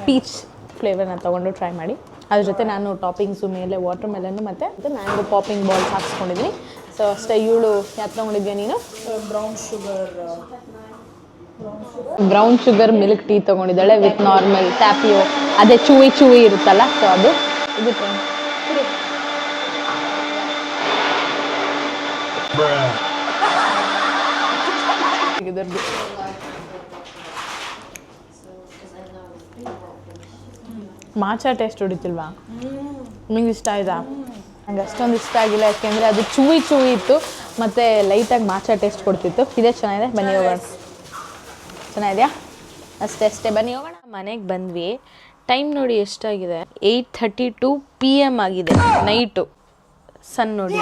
ಪೀಚ್ ಫ್ಲೇವರ್ನ ತೊಗೊಂಡು ಟ್ರೈ ಮಾಡಿ. ಅದ್ರ ಜೊತೆ ನಾನು ಟಾಪಿಂಗ್ಸು ಮೇಲೆ ವಾಟರ್ ಮೆಲನ್ನು ಮತ್ತು ಮ್ಯಾಂಗೋ ಪಾಪಿಂಗ್ ಬಾಲ್ಸ್ ಹಾಕ್ಸ್ಕೊಂಡಿದ್ದೀನಿ. ಸೊ ಅಷ್ಟೇ. ಇವಳು ಯಾಕೆ ತೊಗೊಂಡಿದ್ಯಾ ನೀನು? ಬ್ರೌನ್ ಶುಗರ್ ಮಿಲ್ಕ್ ಟೀ ತೊಗೊಂಡಿದ್ದಾಳೆ ವಿತ್ ನಾರ್ಮಲ್ ಟ್ಯಾಪಿಯೋ. ಅದೇ ಚೂಯಿ ಇರುತ್ತಲ್ಲ, ಸೊ ಅದು ಇದು ಇದರದ್ದು. ಮಾಚಾ ಟೇಸ್ಟ್ ಹೊಡಿತಿಲ್ವಾ? ನಿಮಗೆ ಇಷ್ಟ ಆಯ್ತಾ? ನಂಗೆ ಅಷ್ಟೊಂದು ಇಷ್ಟ ಆಗಿಲ್ಲ, ಯಾಕೆಂದರೆ ಅದು ಚೂಯಿ ಇತ್ತು ಮತ್ತು ಲೈಟಾಗಿ ಮಾಚಾ ಟೇಸ್ಟ್ ಕೊಡ್ತಿತ್ತು. ಇದೇ ಚೆನ್ನಾಗಿದೆ. ಬನ್ನಿ ಹೋಗೋಣ. ಚೆನ್ನಾಗಿದೆಯಾ? ಅಷ್ಟೇ ಬನ್ನಿ ಹೋಗೋಣ. ಮನೆಗೆ ಬಂದ್ವಿ. ಟೈಮ್ ನೋಡಿ ಎಷ್ಟಾಗಿದೆ, 8:32 PM ಆಗಿದೆ ನೈಟು. ಸನ್ ನೋಡಿ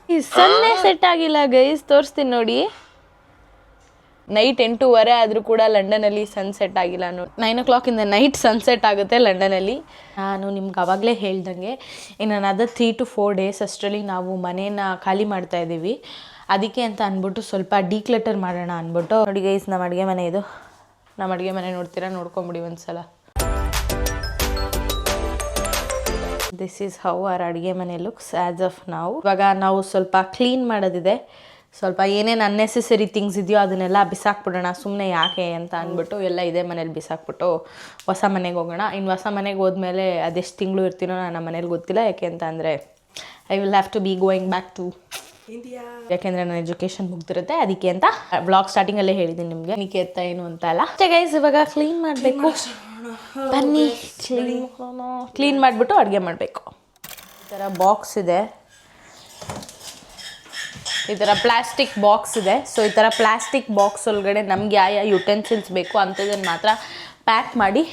ಈ ಸನ್ನೇ ಸೆಟ್ ಆಗಿಲ್ಲ ಗೈಸ್. ತೋರಿಸ್ತೀನಿ ನೋಡಿ. ನೈಟ್ 8:15 ಆದರೂ ಕೂಡ ಲಂಡನಲ್ಲಿ ಸನ್ಸೆಟ್ ಆಗಿಲ್ಲ ನೋಡಿ. 9 o'clock ಇಂದ ನೈಟ್ ಸನ್ಸೆಟ್ ಆಗುತ್ತೆ ಲಂಡನಲ್ಲಿ. ನಾನು ನಿಮ್ಗೆ ಆವಾಗಲೇ ಹೇಳ್ದಂಗೆ ಇನ್ನು ಅದರ್ 3 to 4 days ಅಷ್ಟರಲ್ಲಿ ನಾವು ಮನೇನ ಖಾಲಿ ಮಾಡ್ತಾ ಇದ್ದೀವಿ. ಅದಕ್ಕೆ ಅಂತ ಅಂದ್ಬಿಟ್ಟು ಸ್ವಲ್ಪ ಡಿಕ್ಲಟರ್ ಮಾಡೋಣ ಅಂದ್ಬಿಟ್ಟು. ನೋಡಿ ಗೈಸ್, ನಮ್ಮ ಅಡುಗೆ ಮನೆ ಇದು. ನಮ್ಮ ಅಡುಗೆ ಮನೆ ನೋಡ್ತೀರಾ? ನೋಡ್ಕೊಂಬಿಡಿ ಒಂದ್ಸಲ. ದಿಸ್ ಈಸ್ ಹೌ ಅವರ್ ಅಡುಗೆ ಮನೆ ಲುಕ್ಸ್ ಆ್ಯಸ್ ಆಫ್ ನಾವು. ಇವಾಗ ನಾವು ಸ್ವಲ್ಪ ಕ್ಲೀನ್ ಮಾಡೋದಿದೆ. ಸ್ವಲ್ಪ ಏನೇನು ಅನ್ನೆಸೆಸರಿ ಥಿಂಗ್ಸ್ ಇದೆಯೋ ಅದನ್ನೆಲ್ಲ ಬಿಸಾಕ್ಬಿಡೋಣ. ಸುಮ್ಮನೆ ಯಾಕೆ ಅಂತ ಅಂದ್ಬಿಟ್ಟು ಎಲ್ಲ ಇದೇ ಮನೇಲಿ ಬಿಸಾಕ್ಬಿಟ್ಟು ಹೊಸ ಮನೆಗೆ ಹೋಗೋಣ. ಇನ್ನು ಹೊಸ ಮನೆಗೆ ಹೋದ್ಮೇಲೆ ಅದೆಷ್ಟು ತಿಂಗಳು ಇರ್ತೀನೋ ನಮ್ಮ ಮನೇಲಿ ಗೊತ್ತಿಲ್ಲ. ಯಾಕೆ ಅಂತ ಅಂದರೆ I will have to be going back to India. ಯಾಕೆಂದರೆ ನನ್ನ ಎಜುಕೇಷನ್ ಮುಗ್ದಿರುತ್ತೆ. ಅದಕ್ಕೆ ಅಂತ ಬ್ಲಾಗ್ ಸ್ಟಾರ್ಟಿಂಗಲ್ಲೇ ಹೇಳಿದ್ದೀನಿ ನಿಮಗೆ. ನಿಕ್ಕೆ ಎತ್ತ ಏನು ಅಂತ ಅಲ್ಲ. ಅಷ್ಟೇ ಗೈಸ್, ಇವಾಗ ಕ್ಲೀನ್ ಮಾಡಬೇಕು. ಬನ್ನಿ ಕ್ಲೀನ್ ಮಾಡಿಬಿಟ್ಟು ಅಡುಗೆ ಮಾಡಬೇಕು. ಈ ಥರ ಬಾಕ್ಸ್ ಇದೆ, ಈ ಥರ ಪ್ಲಾಸ್ಟಿಕ್ ಬಾಕ್ಸ್ ಇದೆ. ಸೊ ಈ ಥರ ಪ್ಲಾಸ್ಟಿಕ್ ಬಾಕ್ಸ್ ಒಳಗಡೆ ನಮ್ಗೆ ಯಾವ ಯುಟೆನ್ಸಿಲ್ಸ್ ಬೇಕು ಅಂಥದ್ದನ್ನು ಮಾತ್ರ ಪ್ಯಾಕ್ ಮಾಡಿ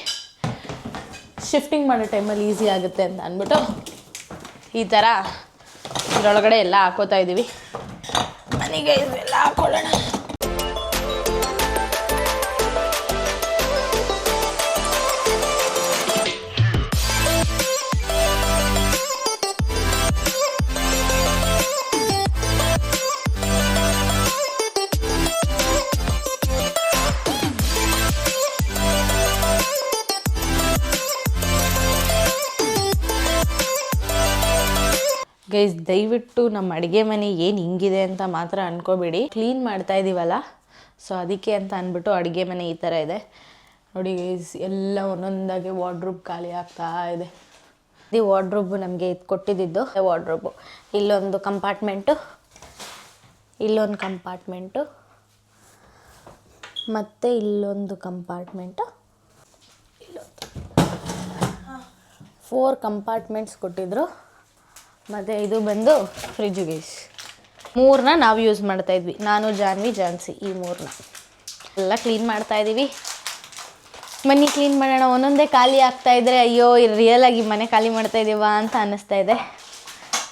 ಶಿಫ್ಟಿಂಗ್ ಮಾಡೋ ಟೈಮಲ್ಲಿ ಈಸಿ ಆಗುತ್ತೆ ಅಂತ ಅಂದ್ಬಿಟ್ಟು ಈ ಥರ ಇದರೊಳಗಡೆ ಎಲ್ಲ ಹಾಕೋತಾ ಇದ್ದೀವಿ. ಮನೆಗೆ ಇದೆಲ್ಲ ಹಾಕೊಳ್ಳೋಣ. ಗೈಸ್ ದಯವಿಟ್ಟು ನಮ್ಮ ಅಡುಗೆ ಮನೆ ಏನು ಹಿಂಗಿದೆ ಅಂತ ಮಾತ್ರ ಅನ್ಕೋಬೇಡಿ. ಕ್ಲೀನ್ ಮಾಡ್ತಾ ಇದ್ದೀವಲ್ಲ, ಸೊ ಅದಕ್ಕೆ ಅಂತ ಅಂದ್ಬಿಟ್ಟು ಅಡುಗೆ ಮನೆ ಈ ಥರ ಇದೆ ನೋಡಿ ಗೈಸ್. ಎಲ್ಲ ಒಂದೊಂದಾಗಿ ವಾರ್ಡ್ರೋಬ್ ಖಾಲಿ ಆಗ್ತಾ ಇದೆ. ಇದು ವಾರ್ಡ್ರೋಬ್ ನಮಗೆ ಇದು ಕೊಟ್ಟಿದ್ದು ವಾರ್ಡ್ರೋಬು. ಇಲ್ಲೊಂದು ಕಂಪಾರ್ಟ್ಮೆಂಟು, ಇಲ್ಲೊಂದು ಕಂಪಾರ್ಟ್ಮೆಂಟು, ಮತ್ತು ಇಲ್ಲೊಂದು ಕಂಪಾರ್ಟ್ಮೆಂಟು, ಇಲ್ಲೊಂದು 4 ಕಂಪಾರ್ಟ್ಮೆಂಟ್ಸ್ ಕೊಟ್ಟಿದ್ರು. ಮತ್ತು ಇದು ಬಂದು ಫ್ರಿಜ್ಜು ಗೈಸ್. 3ನ ನಾವು ಯೂಸ್ ಮಾಡ್ತಾಯಿದ್ವಿ, ನಾನು ಜಾನ್ವಿ ಜಾನ್ಸಿ, ಈ 3ನ ಎಲ್ಲ ಕ್ಲೀನ್ ಮಾಡ್ತಾಯಿದ್ದೀವಿ. ಮನೆ ಕ್ಲೀನ್ ಮಾಡೋಣ, ಒಂದೊಂದೇ ಖಾಲಿ ಆಗ್ತಾಯಿದ್ರೆ ಅಯ್ಯೋ ರಿಯಲಾಗಿ ಮನೆ ಖಾಲಿ ಮಾಡ್ತಾಯಿದ್ದೀವಾ ಅಂತ ಅನ್ನಿಸ್ತಾ ಇದೆ.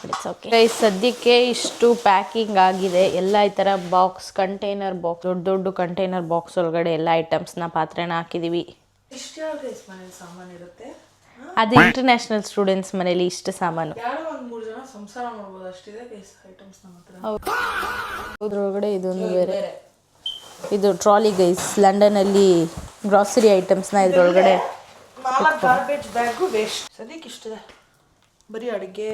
It's okay guys. ಸದ್ಯಕ್ಕೆ ಇಷ್ಟು ಪ್ಯಾಕಿಂಗ್ ಆಗಿದೆ. ಎಲ್ಲ ಈ ಥರ ಬಾಕ್ಸ್, ಕಂಟೈನರ್ ಬಾಕ್ಸ್, ದೊಡ್ಡ ದೊಡ್ಡ ಕಂಟೈನರ್ ಬಾಕ್ಸ್ ಒಳಗಡೆ ಎಲ್ಲ ಐಟಮ್ಸ್ನ ಪಾತ್ರೆನ ಹಾಕಿದ್ದೀವಿ. ಸಾಮಾನು ಇರುತ್ತೆ. ಅದು ಇಂಟರ್ನ್ಯಾಷನಲ್ ಸ್ಟೂಡೆಂಟ್ಸ್ ಮನೇಲಿ ಇಷ್ಟು ಸಾಮಾನು. ಸಂಸಾರ ಮಾಡ್ಬೋದು ಅಷ್ಟಿದೆ ಐಟಮ್ಸ್ ನಮ್ಮ ಹತ್ರ. ಅದ್ರೊಳಗಡೆ ಇದೊಂದು ಬೇರೆ, ಇದು ಟ್ರಾಲಿ ಗೈಸ್. ಲಂಡನಲ್ಲಿ ಗ್ರಾಸರಿ ಐಟಮ್ಸ್ನ ಇದ್ರೊಳಗಡೆ. 4 ಗಾರ್ಬೇಜ್ ಬ್ಯಾಗು ವೇಸ್ಟ್. ಸದ್ಯಕ್ಕೆ ಇಷ್ಟಿದೆ ಬರೀ ಅಡುಗೆ.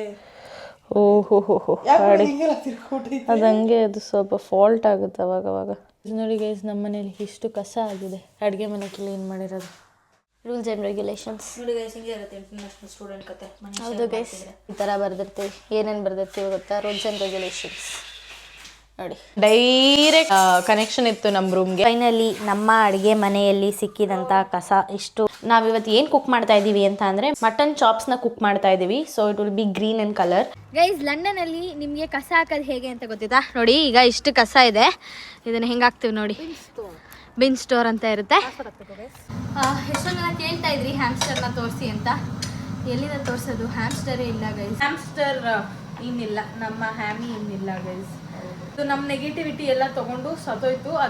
ಓಹೋ ಅದು ಹಂಗೆ, ಅದು ಸ್ವಲ್ಪ ಫಾಲ್ಟ್ ಆಗುತ್ತೆ ಅವಾಗವಾಗ. ನೋಡಿ ಗೈಸ್, ನಮ್ಮ ಮನೇಲಿ ಇಷ್ಟು ಕಸ ಆಗಿದೆ ಅಡುಗೆ ಮನೆ ಕ್ಲೀನ್ ಮಾಡಿರೋದು. ರೂಲ್ಸ್ ಆ್ಯಂಡ್ ರೆಗ್ಯುಲೇಷನ್ಸ್ ನೋಡಿ ಗೈಸ್, ಹಿಂಗೆ ಇರುತ್ತೆ ಇಂಟರ್ನ್ಯಾಷನಲ್ ಸ್ಟೂಡೆಂಟ್ ಕತೆ. ಹೌದು ಗೈಸ್, ಈ ಥರ ಬರ್ದಿರ್ತೀವಿ. ಏನೇನು ಬರ್ದಿರ್ತೀವಿ ಗೊತ್ತಾ? ರೂಲ್ಸ್ ಆ್ಯಂಡ್ ರೆಗ್ಯುಲೇಷನ್ಸ್ ನೋಡಿ. ಡೈರೆಕ್ಟ್ ಕನೆಕ್ಷನ್ ಇತ್ತು ನಮ್ಮ ರೂಮ್ಗೆ. ಫೈನಲಿ ನಮ್ಮ ಅಡುಗೆ ಮನೆಯಲ್ಲಿ ಸಿಕ್ಕಿದಂಥ ಕಸ ಇಷ್ಟು. ನಾವಿವತ್ತು ಏನು ಕುಕ್ ಮಾಡ್ತಾ ಇದ್ದೀವಿ ಅಂತ ಅಂದರೆ ಮಟನ್ ಚಾಪ್ಸ್ನ ಕುಕ್ ಮಾಡ್ತಾ ಇದ್ದೀವಿ. So it will be green in colour. Guys, ಲಂಡನಲ್ಲಿ ನಿಮಗೆ ಕಸ ಹಾಕೋದು ಹೇಗೆ ಅಂತ ಗೊತ್ತಿತ್ತಾ? ನೋಡಿ, ಈಗ ಇಷ್ಟು ಕಸ ಇದೆ, ಇದನ್ನು ಹೆಂಗೆ ಹಾಕ್ತೀವಿ ನೋಡಿ. ಬಿನ್ ಸ್ಟೋರ್ ಅಂತ ಇರುತ್ತೆ. ಎಷ್ಟೊಂದು ಜನ ಕೇಳ್ತಾ ಇದ್ರಿ ಹ್ಯಾಮ್ಸ್ಟರ್ನ ತೋರಿಸಿ ಅಂತ. ಎಲ್ಲಿಂದ ತೋರಿಸೋದು? ಹ್ಯಾಮ್ಸ್ಟರೇ ಇಲ್ಲ ಗೈಸ್. ಹ್ಯಾಮ್ಸ್ಟರ್ ಇನ್ನಿಲ್ಲ, ನಮ್ಮ ಹ್ಯಾಮಿ ಇನ್ನಿಲ್ಲ ಗೈಸ್. ಇದು ನಮ್ಮ ನೆಗೆಟಿವಿಟಿ ಎಲ್ಲ ತೊಗೊಂಡು ಸತ್ತೋಯ್ತು. ಅದು